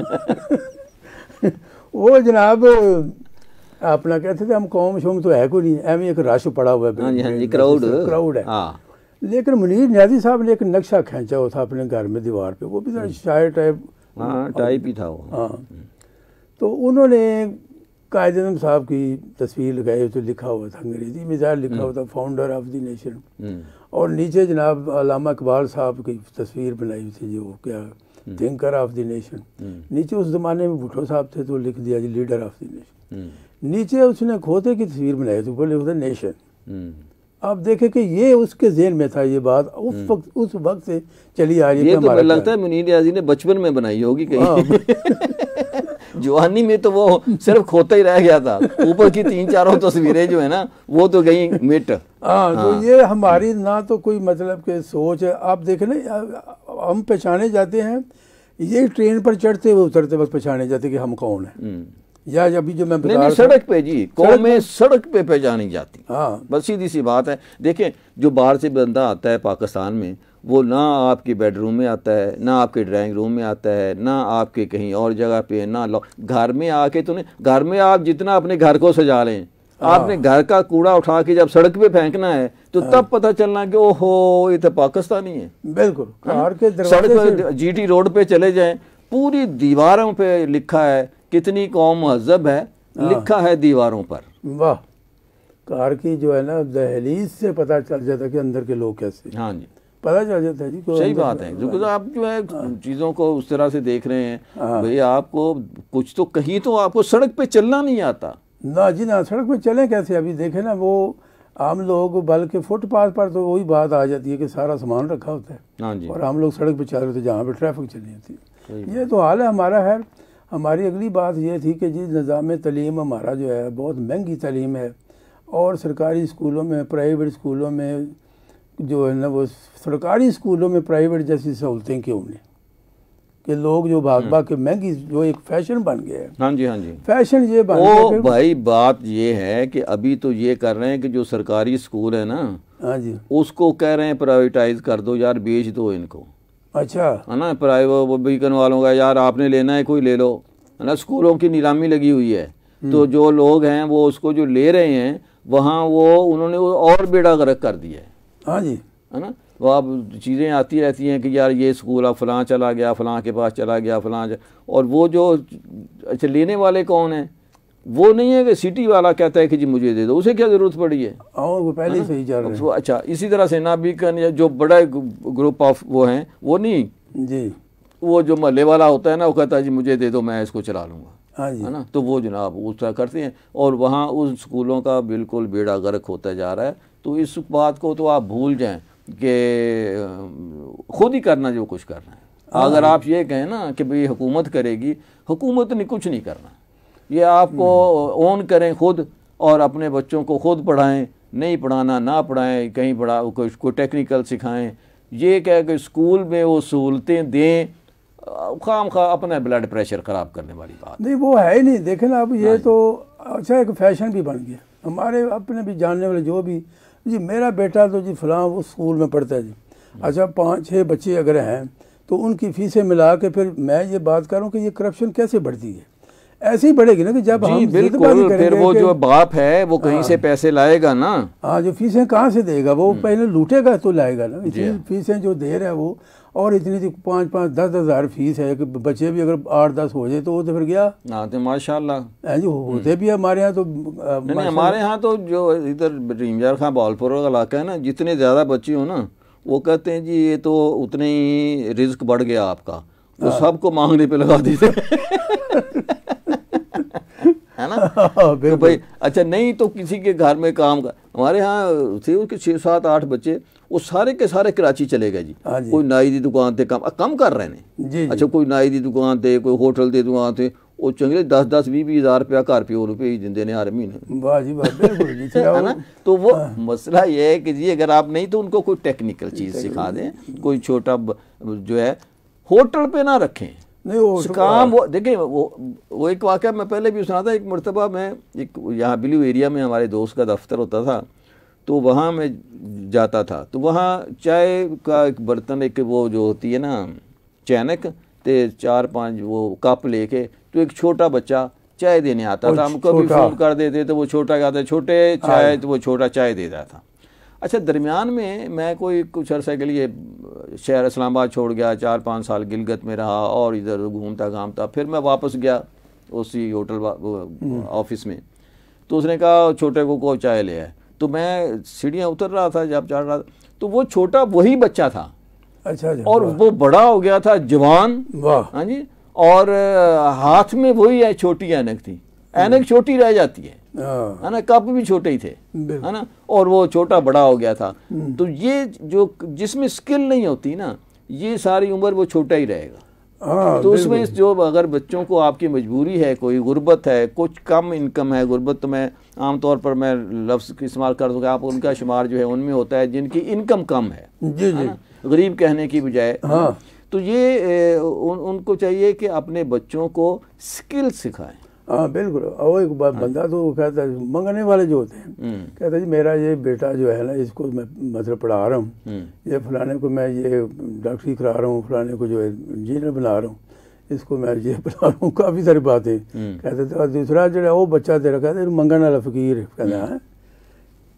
B: वो जनाब अपना कहते थे हम कौम शोम तो है कोई नहीं, एवं एक रश पड़ा हुआ है, क्राउड है। लेकिन मुनीर नियाजी साहब ने एक नक्शा खींचा हुआ था अपने घर में दीवार पे, वो भी शायर
A: टाइप ही था वो।
B: हाँ, तो उन्होंने कायद-ए-आज़म साहब की तस्वीर लगाई, तो लिखा हुआ था अंग्रेजी में ज़ाहिर लिखा हुआ था फाउंडर ऑफ द नेशन, और नीचे जनाब अल्लामा इकबाल साहब की तस्वीर बनाई हुई थी, जो क्या थिंकर ऑफ द नेशन। नीचे उस ज़माने में भुट्टो साहब थे तो लिख दिया जी लीडर ऑफ द नेशन। नीचे उसने खोते की तस्वीर बनाई थी, ऊपर लिखा था नेशन। अब देखे कि ये उसके ज़हन में था, ये बात उस वक्त से चली आ रही है।
A: ये तो लगता है मुनीर नियाज़ी ने बचपन में बनाई होगी कहीं। जवानी में तो वो सिर्फ खोता ही रह गया था, ऊपर की 3-4 तस्वीरें जो है ना वो तो गई मिट।
B: हाँ, तो ये हमारी ना तो कोई मतलब के सोच है। आप देखें ना, हम पहचाने जाते हैं, ये ट्रेन पर चढ़ते हुए उतरते वक्त पहचाने जाते कि हम कौन है। या अभी जो मैं बता,
A: सड़क पे जी कौमें सड़क पे पहचानी जाती।
B: हाँ,
A: बस सीधी सी बात है। देखें जो बाहर से बंदा आता है पाकिस्तान में, वो ना आपके बेडरूम में आता है, ना आपके ड्राइंग रूम में आता है, ना आपके कहीं और जगह पे, ना घर में आके तो नहीं। घर में आप जितना अपने घर को सजा लें, आपने घर का कूड़ा उठा के जब सड़क पे फेंकना है तो तब पता चलना कि ओहो ये तो पाकिस्तानी है।
B: बिल्कुल, कार के
A: सड़क पर जीटी रोड पे चले जाएं, पूरी दीवारों पे लिखा है कितनी कौम महजब है, लिखा है दीवारों पर।
B: वाह, कार की जो है ना दहलीज से पता चल जाता है कि अंदर के लोग कैसे।
A: हाँ जी,
B: पता चल जाता है जी।
A: सही बात है, जो आप जो है चीज़ों को उस तरह से देख रहे हैं। भाई आपको कुछ तो कहीं तो आपको सड़क पे चलना नहीं आता
B: ना जी ना, सड़क पे चले कैसे? अभी देखे ना वो आम लोग, बल्कि फुटपाथ पर तो वही बात आ जाती है कि सारा सामान रखा होता है।
A: हाँ जी,
B: और हम लोग सड़क पे चल रहे थे जहाँ पे ट्रैफिक चली होती है। ये तो हाल है हमारा। है हमारी अगली बात ये थी कि जी निज़ाम तलीम हमारा जो है बहुत महंगी तलीम है, और सरकारी स्कूलों में, प्राइवेट स्कूलों में जो है ना, वो सरकारी स्कूलों में प्राइवेट जैसी सहूलतें क्यों नहीं कि लोग जो भाग भाग के महंगी, जो एक फैशन बन गया है।
A: हाँ जी, हाँ जी,
B: फैशन ये बन गया।
A: भाई बात ये है कि अभी तो ये कर रहे हैं कि जो सरकारी स्कूल है ना,
B: हाँ जी,
A: उसको कह रहे हैं प्राइवेटाइज कर दो यार, बेच दो इनको।
B: अच्छा,
A: है ना, प्राइवेट बीकन वालों का यार आपने लेना है कोई ले लो, है ना। स्कूलों की नीलामी लगी हुई है, तो जो लोग हैं वो उसको जो ले रहे हैं वहाँ वो उन्होंने वो और बेड़ा गर्क कर दिया है।
B: हाँ जी,
A: है ना, वो अब चीज़ें आती रहती हैं कि यार ये स्कूल अब फलां चला गया, फलां के पास चला गया, फलां और वो जो अच्छा लेने वाले कौन है? वो नहीं है कि सिटी वाला कहता है कि जी मुझे दे दो, उसे क्या ज़रूरत पड़ी है?
B: वो पहले से ही चल रहे हैं।
A: अच्छा, इसी तरह से ना बीकन या जो बड़ा ग्रुप ऑफ वो हैं वो नहीं
B: जी,
A: वो जो महल्ले वाला होता है ना, वो कहता है जी मुझे दे दो मैं इसको चला लूँगा।
B: हाँ जी,
A: है ना, तो वो जनाब उस तरह करते हैं और वहाँ उस स्कूलों का बिल्कुल बेड़ा गर्क होता जा रहा है। तो इस बात को तो आप भूल जाएं कि खुद ही करना जो कुछ करना है। अगर आप ये कहें ना कि भाई हुकूमत करेगी, हुकूमत ने कुछ नहीं करना। ये आपको ओन करें खुद और अपने बच्चों को खुद पढ़ाएं, नहीं पढ़ाना ना पढ़ाएं, कहीं पढ़ा कोई टेक्निकल सिखाएं। ये कह कि स्कूल में वो सहूलतें दें, खाम खा अपना ब्लड प्रेशर ख़राब करने वाली बात
B: नहीं, वो है ही नहीं। देखें ना, अब ये तो अच्छा एक फैशन भी बन गया। हमारे अपने भी जानने वाले जो भी जी, मेरा बेटा तो जी फलां वो स्कूल में पढ़ता है जी, अच्छा 5-6 बच्चे अगर हैं तो उनकी फीसें मिला के फिर मैं ये बात कर रहा हूँ कि ये करप्शन कैसे बढ़ती है? ऐसे ही बढ़ेगी ना कि जब हम
A: बिल्कुल फिर वो जो बाप है वो कहीं से पैसे लाएगा ना।
B: हाँ, जो फीसें कहाँ से देगा? वो पहले लूटेगा तो लाएगा ना। इतनी फीसें जो दे रहा है वो, और इतनी 5-5, 10 हज़ार फीस है कि बच्चे भी अगर 8-10 हो जाए तो वो तो फिर गया।
A: हाँ तो माशाल्लाह
B: जो होते भी हमारे यहाँ तो
A: नहीं, हमारे यहाँ तो जो इधर भीमजार खां बहावलपुर का इलाका है ना, जितने ज़्यादा बच्चे हो ना वो कहते हैं जी ये तो उतने ही रिस्क बढ़ गया आपका, तो सबको मांगने पे लगा दीजिए है ना। तो भाई अच्छा नहीं तो किसी के घर में काम कर, हमारे यहाँ थे उसके 6-7-8 बच्चे, वो सारे के सारे कराची चले गए जी। कोई नाई की दुकान थे कम कर रहे हैं, अच्छा कोई नाई की दुकान थे, कोई होटल की दुकान थे, वो चंगे 10-20 हज़ार रुपया घर प्यो रुपये ही दिंदे ने हर महीने।
B: वाह जी वाह,
A: है ना। तो वो मसला ये है कि जी अगर आप नहीं तो उनको कोई टेक्निकल चीज़ सिखा दें, कोई छोटा जो है होटल पे ना रखें नहीं वो काम। वो देखिए वो एक वाक़या मैं पहले भी सुना था। एक मरतबा मैं एक यहाँ ब्लू एरिया में हमारे दोस्त का दफ्तर होता था, तो वहाँ मैं जाता था, तो वहाँ चाय का एक बर्तन, एक वो जो होती है ना चैनक, ते 4-5 वो कप लेके, तो एक छोटा बच्चा चाय देने आता था। हम कभी फ़ोन कर देते तो वो छोटा कहता छोटे चाय, तो वो छोटा चाय देता था। अच्छा दरमियान में मैं कोई कुछ अर्सा के लिए शहर इस्लामाबाद छोड़ गया, 4-5 साल गिलगत में रहा और इधर घूमता घामता, फिर मैं वापस गया उसी होटल ऑफिस में, तो उसने कहा छोटे को चाय ले आए। तो मैं सीढ़ियाँ उतर रहा था, जब चढ़ रहा था, तो वो छोटा वही बच्चा था।
B: अच्छा
A: और वो बड़ा हो गया था, जवान। हाँ जी, और हाथ में वही है छोटी ऐनक थी, ऐनक छोटी रह जाती है ना, कप भी छोटे ही थे, है ना, और वो छोटा बड़ा हो गया था। तो ये जो जिसमें स्किल नहीं होती ना, ये सारी उम्र वो छोटा ही रहेगा। तो उसमें जो अगर बच्चों को आपकी मजबूरी है, कोई गुर्बत है, कुछ कम इनकम है, गुर्बत तो मैं आमतौर पर मैं लफ्ज़ इस्तेमाल कर दूँगा, आप उनका शुमार जो है उनमें होता है जिनकी इनकम कम है, गरीब कहने की बजाय। तो ये उनको चाहिए कि अपने बच्चों को स्किल सिखाएं।
B: हाँ बिल्कुल। और एक बंदा तो कहता है, मंगने वाले जो होते हैं, कहता है जी मेरा ये बेटा जो है ना, इसको मैं मतलब पढ़ा रहा हूँ, ये फलाने को मैं ये डॉक्टरी करा रहा हूँ, फलाने को जो है इंजीनियर बना रहा हूँ, इसको मैं ये बना रहा हूँ, काफ़ी सारी बातें कहते थे। और दूसरा जो है वो बच्चा तेरा कहते मंगन वाला फकीर है, कहता है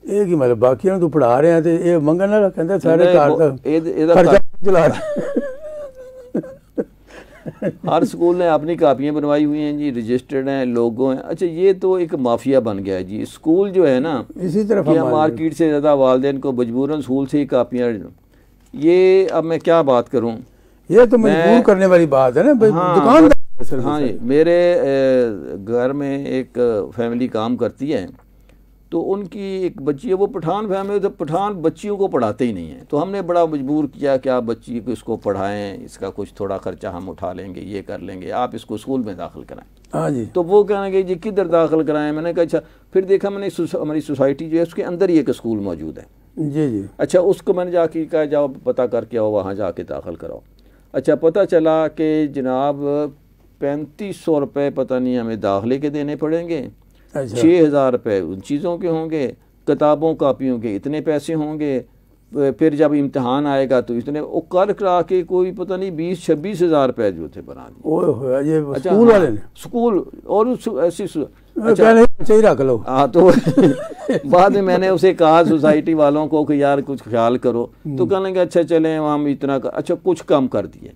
B: एक ही मतलब बाकी तू पढ़ा रहे हैं तो ये मंगन वाला, कहते सारे घर खर्चा चला रहे।
A: हर स्कूल ने अपनी कापियां बनवाई हुई हैं जी, रजिस्टर्ड हैं, लोगो हैं। अच्छा ये तो एक माफिया बन गया है जी स्कूल जो है ना,
B: इसी तरफ
A: मार्केट से ज़्यादा वालिदैन को मजबूरन स्कूल से ही कापियां। ये अब मैं क्या बात करूं,
B: ये तो मजबूर करने वाली बात है ना।
A: हाँ,
B: दुकानदार
A: हाँ जी, मेरे घर में एक फैमिली काम करती है, तो उनकी एक बच्ची है, वो पठान फैमिली, तो पठान बच्चियों को पढ़ाते ही नहीं है। तो हमने बड़ा मजबूर किया कि आप बच्ची को इसको पढ़ाएं, इसका कुछ थोड़ा खर्चा हम उठा लेंगे, ये कर लेंगे, आप इसको स्कूल में दाखिल कराएं।
B: हाँ जी।
A: तो वो कहने लगे जी किधर दाखिल कराएं। मैंने कहा अच्छा, फिर देखा मैंने हमारी सोसाइटी जो है उसके अंदर ही एक स्कूल मौजूद है
B: जी जी।
A: अच्छा, उसको मैंने जाके कहा जाओ पता करके आओ, वहाँ जाके दाखिल कराओ। अच्छा, पता चला कि जनाब 3500 रुपये पता नहीं हमें दाखिले के देने पड़ेंगे, 6000 रुपये उन चीज़ों के होंगे, किताबों कापियों के इतने पैसे होंगे, फिर जब इम्तिहान आएगा तो इतने, वो कर करा के कोई पता नहीं 20-26 हज़ार रुपये जो थे बना दिए।
B: ये अच्छा, स्कूल वाले ने
A: स्कूल और ऐसी
B: अच्छा चाहिए रख लो।
A: हाँ, तो बाद में मैंने उसे कहा सोसाइटी वालों को कि यार कुछ ख्याल करो, तो कहने लगे अच्छा चलें हम इतना अच्छा कुछ कम कर दिए।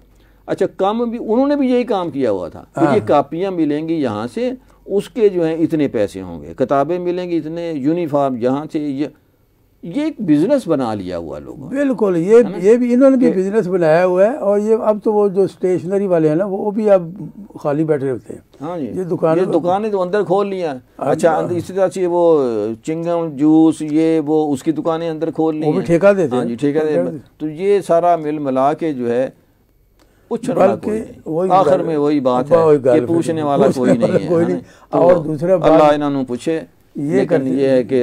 A: अच्छा, कम भी उन्होंने भी यही काम किया हुआ था कि ये कापियाँ मिलेंगी यहाँ से, उसके जो है इतने पैसे होंगे, किताबें मिलेंगी इतने, यूनिफॉर्म यहाँ से, ये एक बिजनेस बना लिया हुआ लोगों।
B: बिल्कुल, ये भी इन्होंने भी बिजनेस बनाया हुआ है। और ये अब तो वो जो स्टेशनरी वाले हैं ना, वो भी अब खाली बैठे होते हैं।
A: हाँ जी,
B: ये दुकानें
A: तो अंदर खोल लिया। अच्छा, इसी तरह से वो चिंगम जूस ये वो उसकी दुकानें अंदर खोल ली,
B: वो भी ठेका देते हैं।
A: हाँ जी, ठेका देते। तो ये सारा मिल मिला के जो है आखिर में वही बात है कि पूछने वाला कोई नहीं है। और दूसरा अल्लाह इन्होंने पूछे, लेकिन ये है कि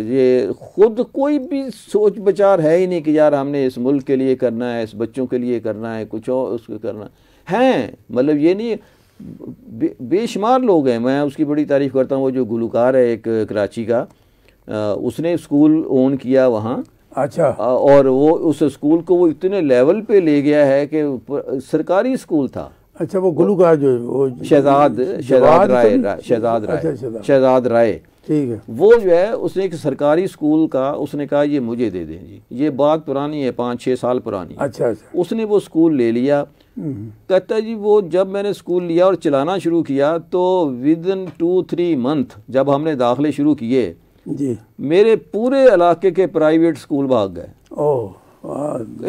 A: ये खुद कोई भी सोच विचार है ही नहीं कि यार हमने इस मुल्क के लिए करना है, इस बच्चों के लिए करना है, कुछ और उसको करना है। मतलब ये नहीं, बेशुमार लोग हैं, मैं उसकी बड़ी तारीफ़ करता हूँ। वो जो गुलकार है एक कराची का, उसने स्कूल ओन किया वहाँ।
B: अच्छा।
A: और वो उस स्कूल को वो इतने लेवल पे ले गया है कि सरकारी स्कूल था।
B: अच्छा, वो गुलकार जो वो
A: शहजाद राय,
B: ठीक है,
A: वो जो है उसने एक सरकारी स्कूल का, उसने कहा ये मुझे दे दें जी। ये बात पुरानी है, 5-6 साल पुरानी।
B: अच्छा।
A: उसने वो स्कूल ले लिया। कहता जी वो जब मैंने स्कूल लिया और चलाना शुरू किया तो विदिन 2-3 मंथ जब हमने दाखिले शुरू किए
B: जी,
A: मेरे पूरे इलाके के प्राइवेट स्कूल भाग गए।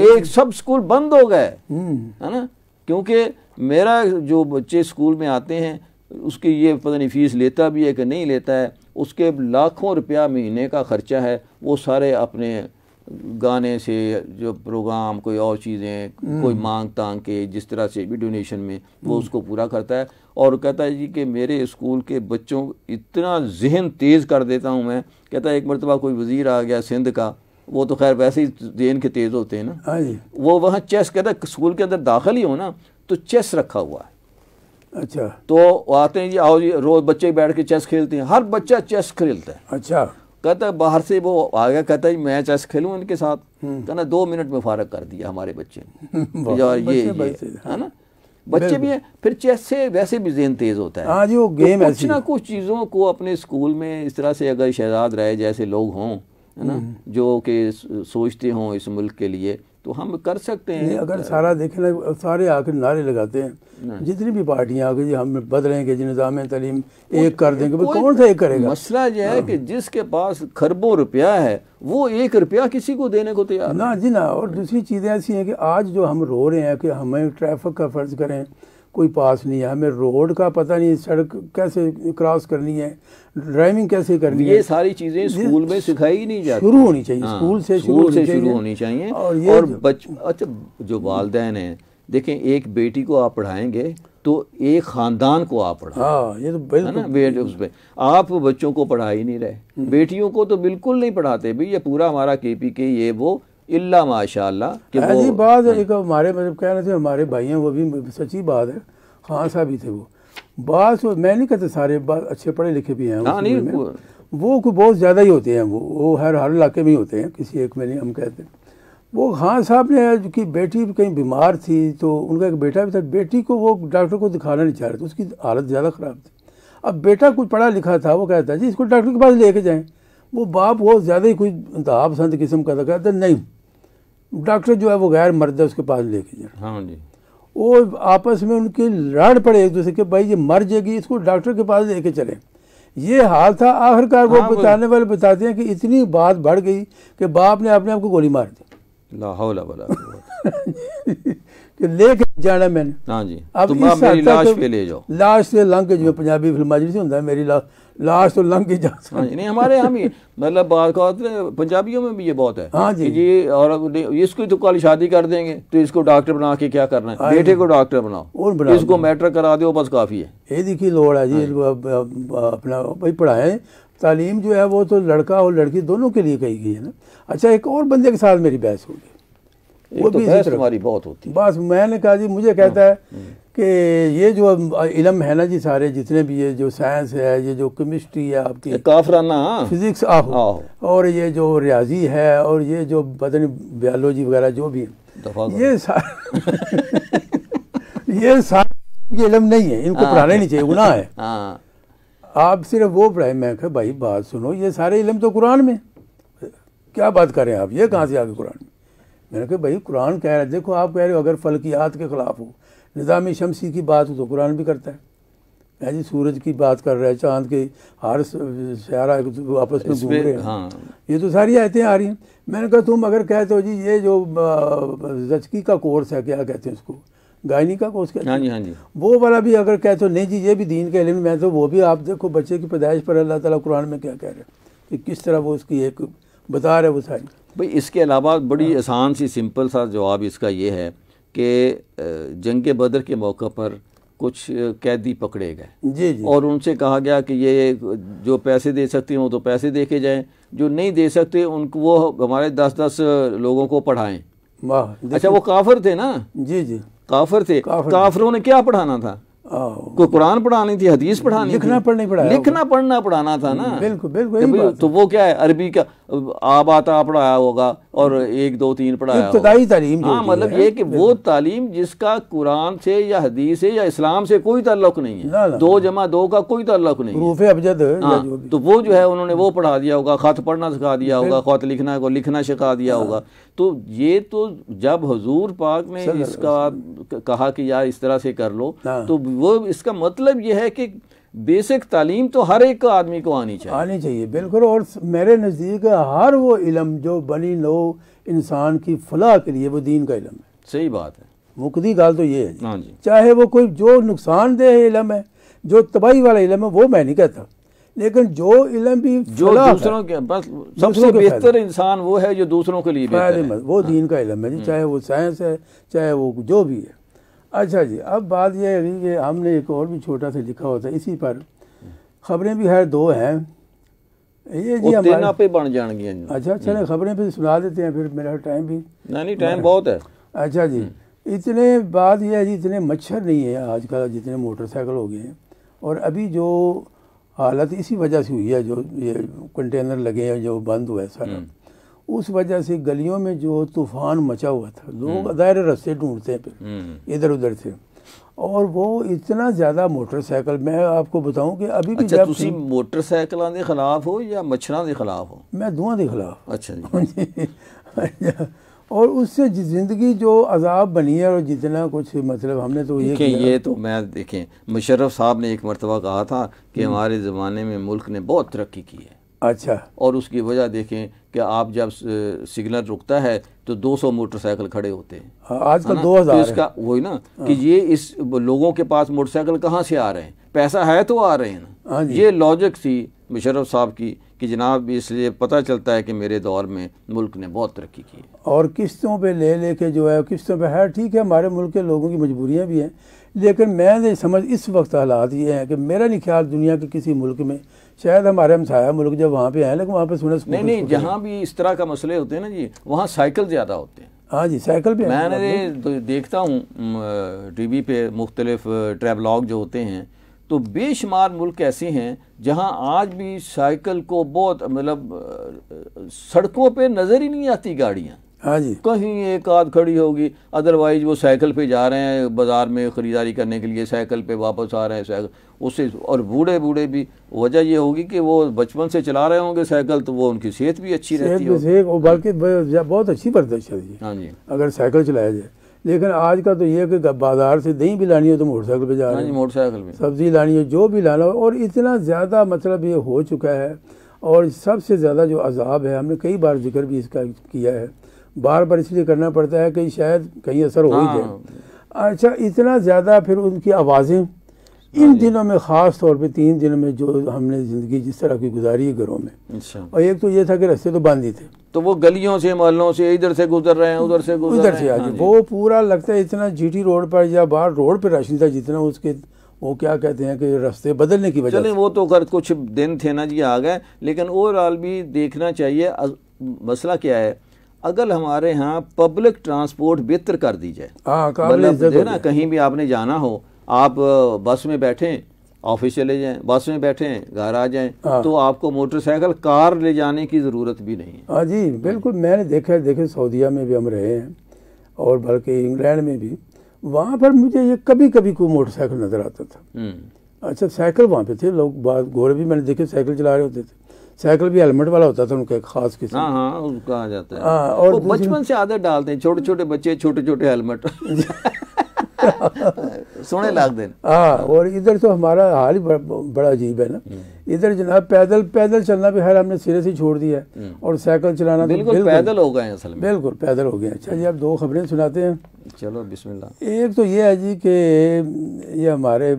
A: एक सब स्कूल बंद हो गए, है ना, क्योंकि मेरा जो बच्चे स्कूल में आते हैं उसकी ये पता नहीं फीस लेता भी है कि नहीं लेता है, उसके लाखों रुपया महीने का खर्चा है। वो सारे अपने गाने से जो प्रोग्राम, कोई और चीज़ें, कोई मांग तांग के जिस तरह से भी डोनेशन में वो उसको पूरा करता है। और कहता है जी कि मेरे स्कूल के बच्चों इतना जहन तेज़ कर देता हूँ मैं। कहता है एक मरतबा कोई वज़ीर आ गया सिंध का, वो तो खैर वैसे ही जहन के तेज़ होते हैं ना, वो वहाँ चेस, कहता है स्कूल के अंदर दाखिल ही हो ना तो चेस रखा हुआ है।
B: अच्छा,
A: तो आते हैं जी, आओ जी, रोज़ बच्चे बैठ के चेस खेलते हैं, हर बच्चा चेस खेलता है।
B: अच्छा।
A: कहता है बाहर से वो आ गया, कहता है मैं चेस खेलूँ इनके साथ। कहना 2 मिनट में फारग कर दिया हमारे बच्चे ने। ये है ना, बच्चे भी हैं। फिर चेस से वैसे भी ज़हन तेज़ होता है।
B: आज वो गेम
A: कुछ ना कुछ चीज़ों को अपने स्कूल में इस तरह से अगर शहजाद राय जैसे लोग हों, है ना, जो कि सोचते हों इस मुल्क के लिए, तो हम कर सकते हैं।
B: अगर सारा देखें ना, सारे आकर नारे लगाते हैं, जितनी भी पार्टियां आकर जी हम बदलेंगे, जी निज़ाम तालीम एक कर देंगे, कौन सा एक करेगा?
A: मसला यह है कि जिसके पास खरबों रुपया है वो 1 रुपया किसी को देने को तैयार
B: ना जी ना। और दूसरी चीज़ें ऐसी हैं कि आज जो हम रो रहे हैं कि हमें ट्रैफिक का फ़र्ज करें, कोई पास नहीं है, हमें रोड का पता नहीं, सड़क कैसे क्रॉस करनी है, ड्राइविंग कैसे करनी है,
A: ये सारी चीज़ें स्कूल में सिखाई नहीं जाती।
B: शुरू होनी चाहिए, स्कूल से शुरू
A: होनी चाहिए। और अच्छा, जो वालिदैन हैं, देखें, एक बेटी को आप पढ़ाएंगे तो एक ख़ानदान को आप पढ़ाएं।
B: हाँ, ये तो बिल्कुल
A: उस पर आप बच्चों को पढ़ा ही नहीं रहे। बेटियों को तो बिल्कुल नहीं पढ़ाते भाई, ये पूरा हमारा KPK ये वो इल्ला माशाअल्लाह कि
B: ऐसी बात। एक हमारे मतलब कह रहे थे, हमारे भाई हैं, वो भी सच्ची बात है, खान साहब ही थे, वो बात मैं नहीं कहता सारे बात अच्छे पढ़े लिखे भी हैं।
A: हाँ, नहीं
B: वो कोई बहुत ज़्यादा ही होते हैं, वो हर इलाके में ही होते हैं, किसी एक में नहीं हम कहते। वो खान साहब ने की बेटी कहीं बीमार थी तो उनका एक बेटा भी था, बेटी को वो डॉक्टर को दिखाना नहीं चाह रहे थे, उसकी हालत ज़्यादा ख़राब थी। अब बेटा कुछ पढ़ा लिखा था, वो कहता है जी इसको डॉक्टर के पास लेके जाएं। वो बाप बहुत ज़्यादा ही कोई इंतहा पसंद किस्म का था, कहता नहीं डॉक्टर जो है वो गैर मर्द है, उसके पास लेके जाए।
A: हाँ जी।
B: वो आपस में उनकी लड़ पड़े एक दूसरे के, भाई ये मर जाएगी, इसको डॉक्टर के पास लेके चले। ये हाल था। आखिरकार वो बताने वाले बताते हैं कि इतनी बात बढ़ गई कि बाप ने अपने आप को गोली मार दी।
A: ला हौला वला
B: कि लेके जाना मैंने।
A: हाँ जी।
B: अब
A: तुम आप मेरी लाश पे ले जाओ।
B: लाश से लंघ के, जो पंजाबी फिल्म से होता है, मेरी लाश तो लंघ के जा सकती।
A: हाँ जी। नहीं हमारे यहाँ भी मतलब बात पंजाबियों में भी ये बहुत है।
B: हाँ जी।
A: ये और इसको तो कल शादी कर देंगे तो इसको डॉक्टर बना के क्या करना है, बेटे को डॉक्टर बनाओ, इसको मैट्रिक करा दो, बस काफ़ी है।
B: ये देखिए लोड़ है जी, अपना भाई पढ़ाएं। तालीम जो है वो तो लड़का और लड़की दोनों के लिए कही गई है ना। अच्छा, एक और बंदे के साथ मेरी बहस होगी, वो
A: तो
B: भी
A: बहस हमारी बहुत होती है।
B: बस मैंने कहा जी, मुझे कहता है कि ये जो इल्म है ना जी, सारे जितने भी ये जो साइंस है, ये जो केमिस्ट्री है आपकी,
A: काफराना
B: फिजिक्स और ये जो रियाजी है और ये जो पता नहीं बायोलॉजी वगैरह जो भी है, ये सारे इल्म नहीं है, इनको पढ़ाना ही नहीं चाहिए, गुनाह है। आप सिर्फ वो पढ़ाए। मैं कहा भाई बात सुनो, ये सारे इल्म तो कुरान में, क्या बात करें आप, ये कहाँ से आ गए कुरान में? मैंने कहा भाई कुरान कह रहा है, देखो आप कह रहे हो अगर फल्कियात के खिलाफ हो, निज़ामी शमसी की बात हो तो कुरान भी करता है जी। सूरज की बात कर रहा है, चांद के हर सियारा आपस में घूम रहे हैं। हाँ। ये तो सारी आयतें आ रही हैं। मैंने कहा तुम अगर कहते हो जी ये जो ज़चकी का कोर्स है, क्या कहते हैं उसको, गायनी का कोर्स कहते हैं,
A: हाँ जी, हाँ जी,
B: वो वाला भी अगर कहते हो नहीं जी ये भी दीन का इल्म में, तो वो भी आप देखो बच्चे की पैदाइश पर अल्लाह ताला कुरान में क्या कह रहे हैं कि किस तरह वो उसकी एक बता रहे वो सारी।
A: भाई इसके अलावा बड़ी आसान सी सिंपल सा जवाब इसका ये है कि जंग बदर के मौके पर कुछ कैदी पकड़े गए
B: जी जी,
A: और उनसे कहा गया कि ये जो पैसे दे सकते हैं वो तो पैसे दे के जाएँ, जो नहीं दे सकते उनको वो हमारे 10-10 लोगों को पढ़ाएं। अच्छा, वो काफिर थे ना? जी जी, काफिर थे। काफिरों ने क्या पढ़ाना था? कोई कुरान पढ़ानी थी, हदीस पढ़ानी,
B: लिखना पढ़ना पढ़ाया,
A: लिखना पढ़ना पढ़ाना था ना।
B: बिल्कुल बिल्कुल।
A: तो वो क्या है, अरबी का आबाता पढ़ाया होगा और 1 2 3 पढ़ाया होगा।
B: तालीम।
A: हाँ, मतलब ये कि वो तालीम जिसका कुरान से या हदीस से या इस्लाम से कोई ताल्लुक नहीं है, 2 जमा 2 का कोई ताल्लुक नहीं है। तो वो जो है उन्होंने वो पढ़ा दिया होगा, खत पढ़ना सिखा दिया होगा, खत लिखना को लिखना सिखा दिया होगा। तो ये तो जब हुजूर पाक ने इसका कहा कि यार इस तरह से कर लो, तो वो इसका मतलब ये है कि बेसिक तालीम तो हर एक आदमी को आनी चाहिए।
B: बिल्कुल। और मेरे नज़दीक हर वो इल्म जो बनी नो इंसान की फलाह के लिए वो दीन का इल्म है।
A: सही बात है।
B: मुकदी गाल तो ये है जी।
A: हाँ जी।
B: चाहे वो कोई जो नुकसानदेह इल्म है, जो तबाही वाला इल्म है, वो मैं नहीं कहता, लेकिन जो इल्म भी
A: जो दूसरों के बस सबसे बेहतर इंसान वो है जो दूसरों के लिए बेहतर है,
B: वो दीन का इल्म है जी, चाहे वो साइंस है चाहे वो जो भी है। अच्छा जी, अब बात यह है कि हमने एक और भी छोटा सा लिखा होता है इसी पर, खबरें भी है 2 हैं ये जी
A: हमारे पे बन जाएंगी।
B: अच्छा चले खबरें भी सुना देते हैं, फिर मेरा टाइम भी
A: नहीं टाइम बहुत है।
B: अच्छा जी, इतने बात यह है जी, इतने मच्छर नहीं है आजकल जितने मोटरसाइकिल हो गए हैं, और अभी जो हालत इसी वजह से हुई है, जो ये कंटेनर लगे हैं जो बंद हुआ है सारा, उस वजह से गलियों में जो तूफान मचा हुआ था, लोग दायरे रास्ते ढूंढते हैं फिर इधर उधर से, और वो इतना ज़्यादा मोटरसाइकिल, मैं आपको बताऊं कि अभी भी
A: जब तुसी मोटरसाइकिलों के खिलाफ हो या मच्छरों के खिलाफ हो?
B: मैं दोनों के खिलाफ।
A: अच्छा जी।
B: और उससे ज़िंदगी जो अजाब बनी है और जितना कुछ मतलब हमने तो
A: ये तो मैं देखें, मुशर्रफ साहब ने एक मरतबा कहा था कि हमारे ज़माने में मुल्क ने बहुत तरक्की की है।
B: अच्छा।
A: और उसकी वजह देखें कि आप जब सिग्नल रुकता है तो 200 मोटरसाइकिल खड़े होते हैं,
B: आजकल 2000।
A: तो इसका वही ना कि ये इस लोगों के पास मोटरसाइकिल कहाँ से आ रहे हैं, पैसा है तो आ रहे हैं ना। ये लॉजिक थी मुशर्रफ साहब की कि जनाब इसलिए पता चलता है कि मेरे दौर में मुल्क ने बहुत तरक्की की है।
B: और किस्तों पे ले के जो है, किस्तों पे है, ठीक है हमारे मुल्क के लोगों की मजबूरियाँ भी हैं, लेकिन मैं समझ इस वक्त हालात ये हैं कि मेरा नहीं ख्याल दुनिया के किसी मुल्क में, शायद हमारे हमसाया मुल्क जब वहाँ पे आए, लेकिन वहाँ पे सुने
A: नहीं जहाँ भी इस तरह का मसले होते हैं ना जी, वहाँ साइकिल ज़्यादा होते हैं।
B: हाँ जी, साइकिल भी
A: मैंने देखता हूँ टीवी पे मुख्तलिफ ट्रैवलॉग जो होते हैं, तो बेशुमार मुल्क ऐसे हैं जहां आज भी साइकिल को बहुत मतलब सड़कों पे नज़र ही नहीं आती गाड़ियां।
B: हाँ जी,
A: कहीं एक आध खड़ी होगी, अदरवाइज वो साइकिल पे जा रहे हैं बाज़ार में ख़रीदारी करने के लिए, साइकिल पे वापस आ रहे हैं साइकिल उससे। और बूढ़े बूढ़े भी, वजह ये होगी कि वो बचपन से चला रहे होंगे साइकिल, तो वो उनकी सेहत भी अच्छी रहती है,
B: बल्कि बहुत अच्छी बर्दाश्त है
A: हाँ जी
B: अगर साइकिल चलाया जाए। लेकिन आज का तो ये है कि बाजार से दही भी लानी हो तो मोटरसाइकिल पे जा रहे हैं,
A: मोटरसाइकिल में
B: सब्जी लानी हो, जो भी लाना हो। और इतना ज़्यादा मतलब ये हो चुका है। और सबसे ज़्यादा जो अजाब है, हमने कई बार जिक्र भी इसका किया है, बार बार इसलिए करना पड़ता है कि शायद कहीं असर हो ही जाए। अच्छा, इतना ज़्यादा फिर उनकी आवाज़ें इन दिनों में, ख़ास तौर पे 3 दिनों में जो हमने ज़िंदगी जिस तरह की गुजारी है घरों में।
A: अच्छा।
B: और एक तो ये था कि रास्ते तो बंद ही थे,
A: तो वो गलियों से मोहल्लों से इधर से गुजर रहे हैं, उधर से गुजर रहे हैं।
B: वो पूरा लगता है इतना जीटी रोड पर या बाहर रोड पर रश नहीं था जितना उसके वो क्या कहते हैं कि रास्ते बदलने की वजह से।
A: वो तो कर कुछ दिन थे ना जी, आ गए। लेकिन ओवरऑल भी देखना चाहिए मसला क्या है। अगर हमारे यहाँ पब्लिक ट्रांसपोर्ट बेहतर कर दी जाए, मतलब ना कहीं भी आपने जाना हो, आप बस में बैठें ऑफिस चले जाएं, बस में बैठें घर आ जाएं, तो आपको मोटरसाइकिल कार ले जाने की ज़रूरत भी नहीं है।
B: हाँ जी बिल्कुल, मैंने देखे सऊदीया में भी हम रहे हैं और बल्कि इंग्लैंड में भी, वहाँ पर मुझे ये कभी कभी कोई मोटरसाइकिल नज़र आता था। अच्छा, साइकिल वहाँ पे थे लोग, गोरे भी मैंने देखे साइकिल चला रहे होते थे। साइकिल भी हेलमेट वाला होता था उनका एक खास किस्म।
A: हाँ, उसका आ जाता है। और बचपन से आदत डालते हैं, छोटे छोटे बच्चे छोटे छोटे हेलमेट सोने लाग दें।
B: हाँ, और इधर तो हमारा हाल ही बड़ा अजीब है ना। इधर जनाब पैदल चलना भी खैर हमने सिरे से छोड़ दिया है, और साइकिल चलाना
A: बिल्कुल पैदल हो गए असल में,
B: बिल्कुल पैदल हो गए। अच्छा जी, आप 2 खबरें सुनाते हैं।
A: चलो बिस्मिल्लाह।
B: एक तो ये है जी कि ये हमारे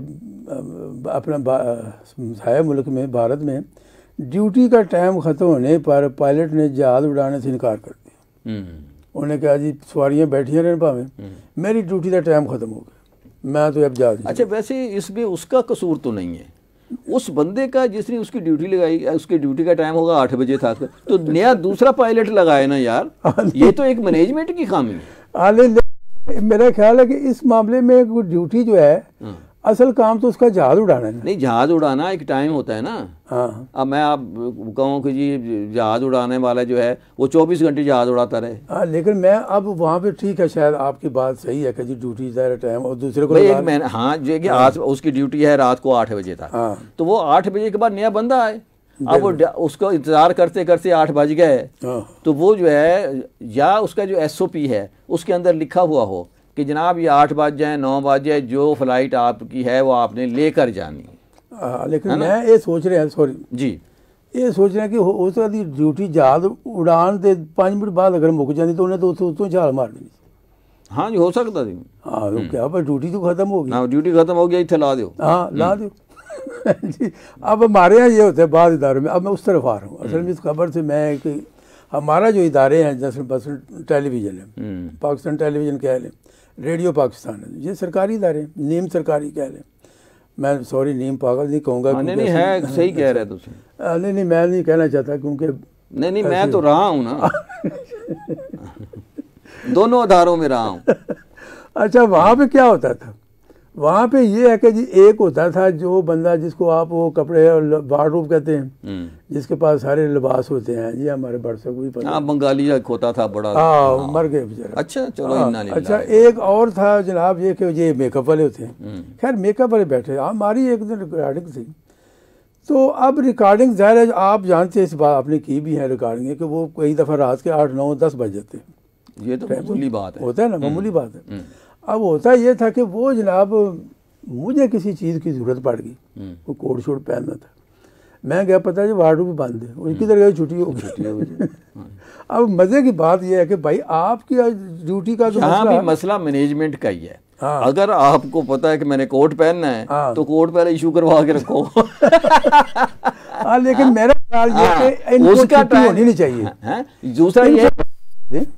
B: अपना हाय मुल्क में, भारत में, ड्यूटी का टाइम ख़त्म होने पर पायलट ने जहाज़ उड़ाने से इनकार कर दिया। उन्होंने कहा जी सवारियाँ बैठियाँ रहने पावे, मेरी ड्यूटी का टाइम ख़त्म हो गया, मैं तो अब जा।
A: अच्छा, वैसे इसमें उसका कसूर तो नहीं है, उस बंदे का जिसने उसकी ड्यूटी लगाई, उसकी ड्यूटी का टाइम होगा 8 बजे तक, तो नया दूसरा पायलट लगाए ना यार, ये तो एक मैनेजमेंट की खामी है।
B: मेरा ख्याल है कि इस मामले में ड्यूटी जो है, असल काम तो उसका जहाज उड़ाना है।
A: नहीं, जहाज उड़ाना एक टाइम होता है ना।
B: हाँ,
A: अब मैं आप कहूँ कि जी जहाज उड़ाने वाला जो है वो 24 घंटे जहाज उड़ाता रहे।
B: हाँ, लेकिन मैं अब वहाँ पे ठीक है, शायद आपकी बात सही है कि जी ड्यूटी ज़्यादा टाइम और दूसरे को
A: एक मैंने, हाँ जो कि आज उसकी ड्यूटी है रात को 8 बजे तक, तो वो 8 बजे के बाद नया बंदा आए, अब वो उसको इंतजार करते करते 8 बज गए, तो वो जो है, या उसका जो SOP है उसके अंदर लिखा हुआ हो कि जनाब ये 8 बज जाए 9 बज जाए, जो फ्लाइट आपकी है वो आपने लेकर जानी है।
B: लेकिन मैं ये सोच रहे हैं, सॉरी जी, ये सोच रहे हैं कि हो सकता है ड्यूटी जहाज उड़ान के 5 मिनट बाद अगर मुक जाती तो उन्हें तो उसको झाल मारनी।
A: हाँ जी, हो सकता थी।
B: हाँ, तो क्या पर ड्यूटी तो खत्म हो गई।
A: हाँ, ड्यूटी खत्म हो गई, इतने ला दो।
B: हाँ, ला दो जी। अब हमारे यहाँ ये होता है बाद इदारों में, अब मैं उस तरफ आ रहा हूँ। असल में इस खबर से मैं कि हमारा जो इदारे हैं, जैसे बस टेलीविज़न है, पाकिस्तान टेलीविज़न कह लें, रेडियो पाकिस्तान है, ये सरकारी इदारे हैं, नीम सरकारी कह लें। मैं सॉरी नीम पागल नहीं कहूँगा,
A: नहीं है, सही कह रहे तुम।
B: नहीं मैं नहीं कहना चाहता, क्योंकि
A: नहीं मैं तो रहा हूँ ना दोनों अदारों में रहा हूँ।
B: अच्छा, वहाँ पे क्या होता था? वहाँ पे ये है कि जी एक होता था जो बंदा जिसको आप वो कपड़े वार्डरोब कहते हैं, जिसके पास सारे लिबास होते हैं, ये हमारे बरसों को भी पता।
A: हाँ, बंगाली होता था बड़ा।
B: हाँ, मर गए बेचारे।
A: अच्छा चलो।
B: अच्छा, एक और था जनाब ये कि ये मेकअप वाले होते हैं। खैर मेकअप वाले बैठे, हमारी एक दिन रिकॉर्डिंग थी, तो अब रिकॉर्डिंग ज़ाहिर है आप जानते हैं, इस बात आपने की भी है रिकॉर्डिंग, कि वो कई दफ़ा रात के 8, 9, 10 बज जाते हैं।
A: ये तो मामूली बात है,
B: होता है ना, मामूली बात है। अब होता ये था कि वो जनाब मुझे किसी चीज़ की ज़रूरत पड़ गई, वो कोट शोट पहनना था, मैं गया, पता है वार्डरोब भी बंद है, उनकी तरह छुट्टी हो गई। अब मज़े की बात यह है कि भाई आपकी ड्यूटी का
A: तो मसला मैनेजमेंट का ही है। हाँ। अगर आपको पता है कि मैंने कोट पहनना है, हाँ, तो कोट पहले इशू करवा के रखो।
B: लेकिन मेरा ख्याल ये कि इनको छुट्टी होनी नहीं चाहिए।
A: दूसरा ये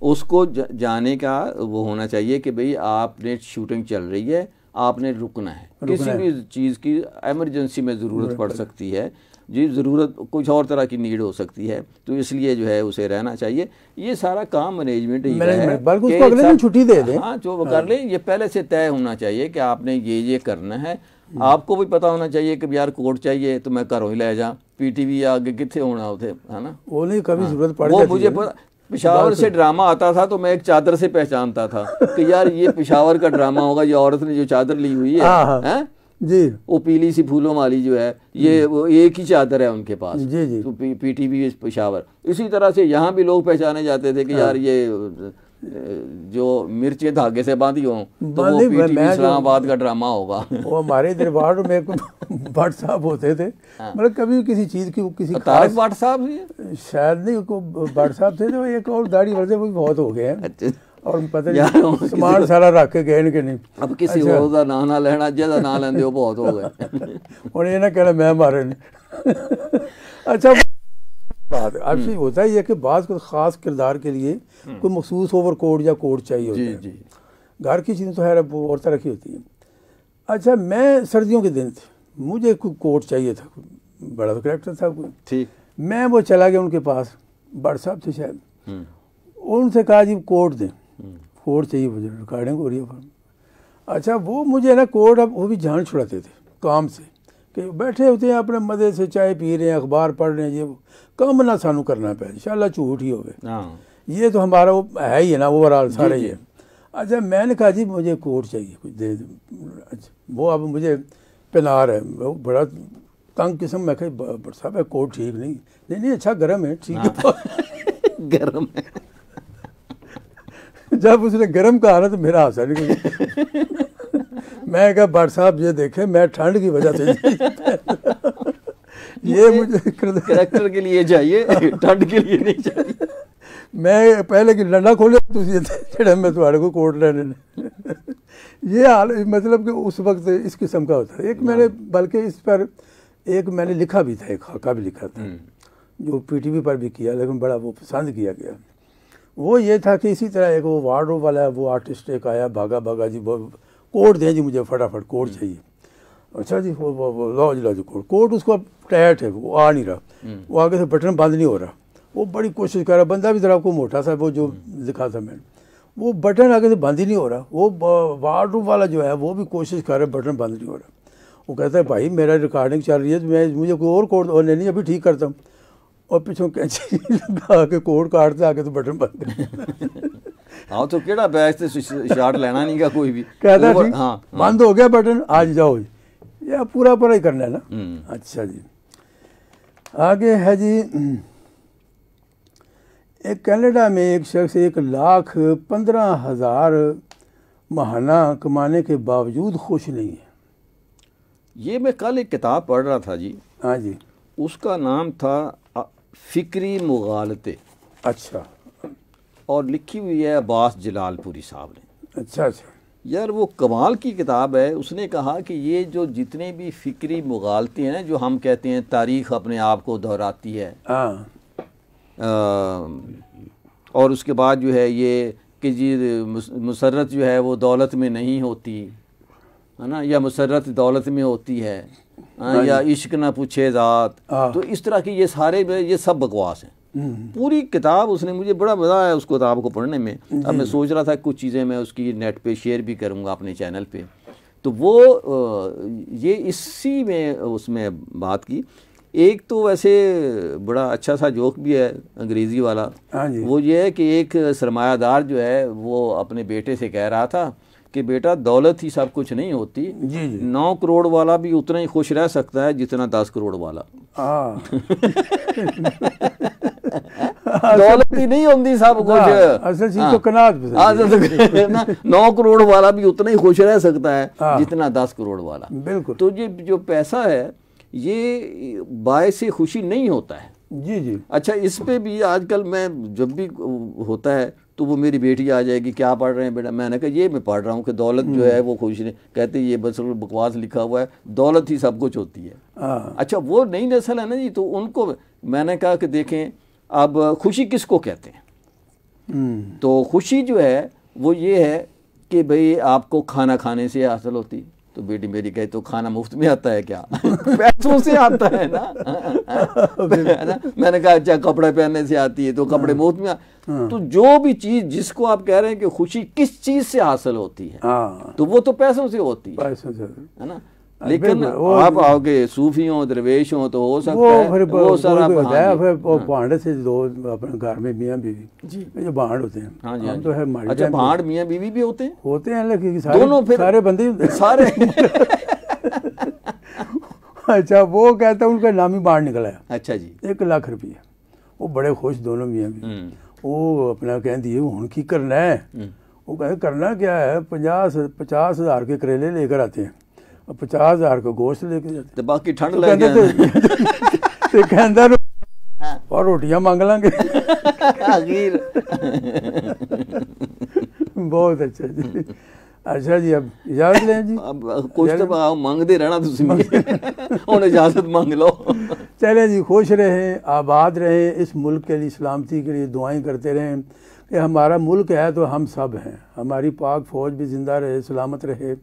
A: उसको जाने का वो होना चाहिए कि भाई आपने शूटिंग चल रही है, आपने रुकना है, किसी भी चीज़ की इमरजेंसी में ज़रूरत पड़ सकती है जी, ज़रूरत कुछ और तरह की नीड हो सकती है, तो इसलिए जो है उसे रहना चाहिए। ये सारा काम मैनेजमेंट ही है,
B: बल्कि उसको अगले दिन छुट्टी दे दें।
A: हाँ, जो वो कर ले, ये पहले से तय होना चाहिए कि आपने ये करना है, आपको भी पता होना चाहिए कि यार कोट चाहिए तो मैं घरों ही ले जा, पीटीवी आगे कितने होना होते है ना,
B: वो नहीं कभी जरूरत पड़
A: वो मुझे पेशावर से ड्रामा आता था तो मैं एक चादर से पहचानता था कि यार ये पेशावर का ड्रामा होगा, ये औरत ने जो चादर ली हुई है
B: जी,
A: वो पीली सी फूलों वाली जो है, ये वो एक ही चादर है उनके पास
B: जी जी,
A: तो पीटीवी पेशावर। इसी तरह से यहाँ भी लोग पहचाने जाते थे कि यार ये जो मिर्चें धागे से बांधी हो तो वो पीटीवी इस्लामाबाद का ड्रामा होगा।
B: वो हमारे दरबार में भट्ट साहब होते थे, मतलब कभी किसी चीज की किसी
A: तारक भट्ट साहब
B: शायद नहीं, भट्ट साहब थे तो एक और दाढ़ी वाले वो बहुत हो गए हैं और पता नहीं सामान सारा रख के गए कि नहीं।
A: अब किसी और का नाम ना लेना, ज्यादा ना लेंदे वो बहुत हो गए
B: और ये ना कहना मैं मारे नहीं। अच्छा बात आपसे होता ही है कि बात को खास किरदार के लिए कोई मखसूस ओवर कोट या कोट चाहिए होता है।
A: जी।
B: घर की चीज़ें तो है वो और तरह की होती है। अच्छा मैं सर्दियों के दिन थे, मुझे कोई कोट चाहिए था, बड़ा तो करेक्टर था कोई, ठीक, मैं वो चला गया उनके पास, भट्ट साहब थे शायद, उनसे कहा जी कोट दें, कोट चाहिए मुझे, रिकॉर्डिंग हो रही है। अच्छा वो मुझे ना कोट, अब वो भी जान छुड़ाते थे काम से कि बैठे होते हैं अपने मज़े से, चाय पी रहे हैं, अखबार पढ़ रहे हैं, ये काम ना सानू करना पे, इंशाल्लाह झूठ ही हो गए, ये तो हमारा वो है ही है ना ओवरऑल सारे ही है। अच्छा मैंने कहा जी मुझे कोट चाहिए कुछ दे दो। अच्छा वो अब मुझे पहना रहा है, वो बड़ा तंग किस्म, मैं कही भट्ट साहब है कोट ठीक नहीं, नहीं अच्छा गर्म है, ठीक है
A: गर्म है।
B: जब उसने गर्म कहा ना तो मेरा हंसा नहीं। मैं कहा भट्ट साहब ये देखे मैं ठंड की वजह से ये मुझे
A: करैक्टर के लिए चाहिए, ठंड के लिए नहीं चाहिए।
B: मैं पहले कि डंडा खोले तो मैं तुम्हारे को कोट लेने ये हाल, मतलब कि उस वक्त इस किस्म का होता है। एक मैंने बल्कि इस पर एक मैंने लिखा भी था, एक खाका भी लिखा था जो पीटीवी पर भी किया, लेकिन बड़ा वो पसंद किया गया। वो ये था कि इसी तरह एक वो वार्डरोब वाला वो आर्टिस्ट एक आया, भागा भागा जी वो कोट दें जी मुझे फटाफट कोट चाहिए। अच्छा जी वो लो जी कोट उसको टाइट है, वो आ नहीं रहा, वो आगे से बटन बंद नहीं हो रहा, वो बड़ी कोशिश कर रहा, बंदा भी जरा आपको मोटा सा वो जो लिखा था मैंने, वो बटन आगे से बंद ही नहीं हो रहा। वो वार्डरोब वाला जो है वो भी कोशिश कर रहा है, बटन बंद नहीं हो रहा। वो कहता है भाई मेरा रिकॉर्डिंग चल रही है, तो मुझे कोई और कोट, और नहीं अभी ठीक करता हूँ, और पीछों कैंची लगा के कोट काटते आके तो बटन बंद।
A: हाँ तो केड़ा बैच से शॉट लेना नहीं का कोई भी,
B: कहता है हाँ बंद हो गया बटन, आज जाओ या पूरा ही करना है ना। अच्छा जी आगे है जी, एक कनाडा में एक शख्स 1,15,000 महाना कमाने के बावजूद खुश नहीं है।
A: ये मैं कल एक किताब पढ़ रहा था जी।
B: हाँ जी,
A: उसका नाम था फिक्री मुगालते।
B: अच्छा,
A: और लिखी हुई है अब्बास जलालपुरी साहब ने।
B: अच्छा अच्छा,
A: यार वो कमाल की किताब है। उसने कहा कि ये जो जितने भी फिक्री मुगालते हैं, जो हम कहते हैं तारीख़ अपने आप को दोहराती है, और उसके बाद जो है ये कि जी मुसर्रत जो है वो दौलत में नहीं होती है ना, या मुसर्रत दौलत में होती है, या इश्क ना पूछे ज़ात, तो इस तरह की ये सारे ये सब बकवास हैं। पूरी किताब उसने, मुझे बड़ा मज़ा आया उस किताब को पढ़ने में। अब मैं सोच रहा था कुछ चीज़ें मैं उसकी नेट पे शेयर भी करूँगा अपने चैनल पे। तो वो ये इसी में उसमें बात की। एक तो वैसे बड़ा अच्छा सा जोक भी है अंग्रेज़ी वाला। वो ये है कि एक सरमायादार जो है वो अपने बेटे से कह रहा था कि बेटा दौलत ही सब कुछ नहीं होती, 9 करोड़ वाला भी उतना ही खुश रह सकता है जितना 10 करोड़ वाला। दौलत ही नहीं होती सब कुछ,
B: असल चीज तो कनात
A: ना। 9 करोड़ वाला भी उतना ही खुश रह सकता है जितना 10 करोड़ वाला।
B: बिल्कुल।
A: तो ये जो पैसा है ये बायस से खुशी नहीं होता है।
B: जी जी।
A: अच्छा, इस पे भी आजकल मैं जब भी होता है तो वो मेरी बेटी आ जाएगी, क्या पढ़ रहे हैं बेटा? मैंने कहा ये मैं पढ़ रहा हूँ कि दौलत जो है वो खुश नहीं। कहते ये बस बकवास लिखा हुआ है, दौलत ही सब कुछ होती है। अच्छा, वो नई नस्ल है ना जी, तो उनको मैंने कहा कि देखें अब खुशी किसको कहते हैं। तो खुशी जो है वो ये है कि भाई आपको खाना खाने से हासिल होती। तो बेटी मेरी कहे तो खाना मुफ्त में आता है क्या? पैसों से आता है ना। मैंने कहा अच्छा कपड़े पहनने से आती है, तो कपड़े मुफ्त में तो जो भी चीज जिसको आप कह रहे हैं कि खुशी किस चीज से हासिल होती है, तो वो तो पैसों से होती है,
B: पैसों से,
A: है ना। लेकिन आप आओगे सूफी हो दरवेश हो तो हो सकता है वो सारा
B: फिर भांड से दो अपने घर में मियाँ बीवी जी जो भांड होते हैं।
A: हाँ जी,
B: हम तो है
A: अच्छा भांड मियाँ बीवी भी होते
B: हैं लेकिन
A: दोनों फिर
B: सारे बंदे
A: सारे
B: अच्छा वो कहता है उनका नाम ही बाहर निकला है।
A: अच्छा जी
B: 1 लाख रुपया वो बड़े खुश दोनों मियाँ भी वो अपना कह दिए हूँ की करना है। वो कहते करना क्या है 50,000 के करेले लेकर आते हैं और 50,000 का गोश्त लेके जाते
A: तो बाकी ठंड लग जाए
B: कहता और रोटियां मांग लांगे। बहुत अच्छा जी। अच्छा जी अब इजाजत लें जी।
A: अब कुछ तो आप मांगते रहना तुम इजाजत मांग लो।
B: चले जी खुश रहें आबाद रहें इस मुल्क के लिए सलामती के लिए दुआएं करते रहें कि हमारा मुल्क है तो हम सब हैं। हमारी पाक फ़ौज भी ज़िंदा रहे सलामत रहे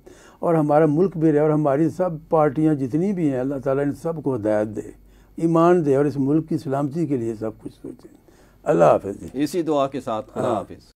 B: और हमारा मुल्क भी रहे और हमारी सब पार्टियां जितनी भी हैं अल्लाह ताला इन सबको हिदायत दे ईमान दे और इस मुल्क की सलामती के लिए सब कुछ सोचें। अल्लाह हाफ़िज़।
A: इसी दुआ के साथ खुदा हाफ़िज़।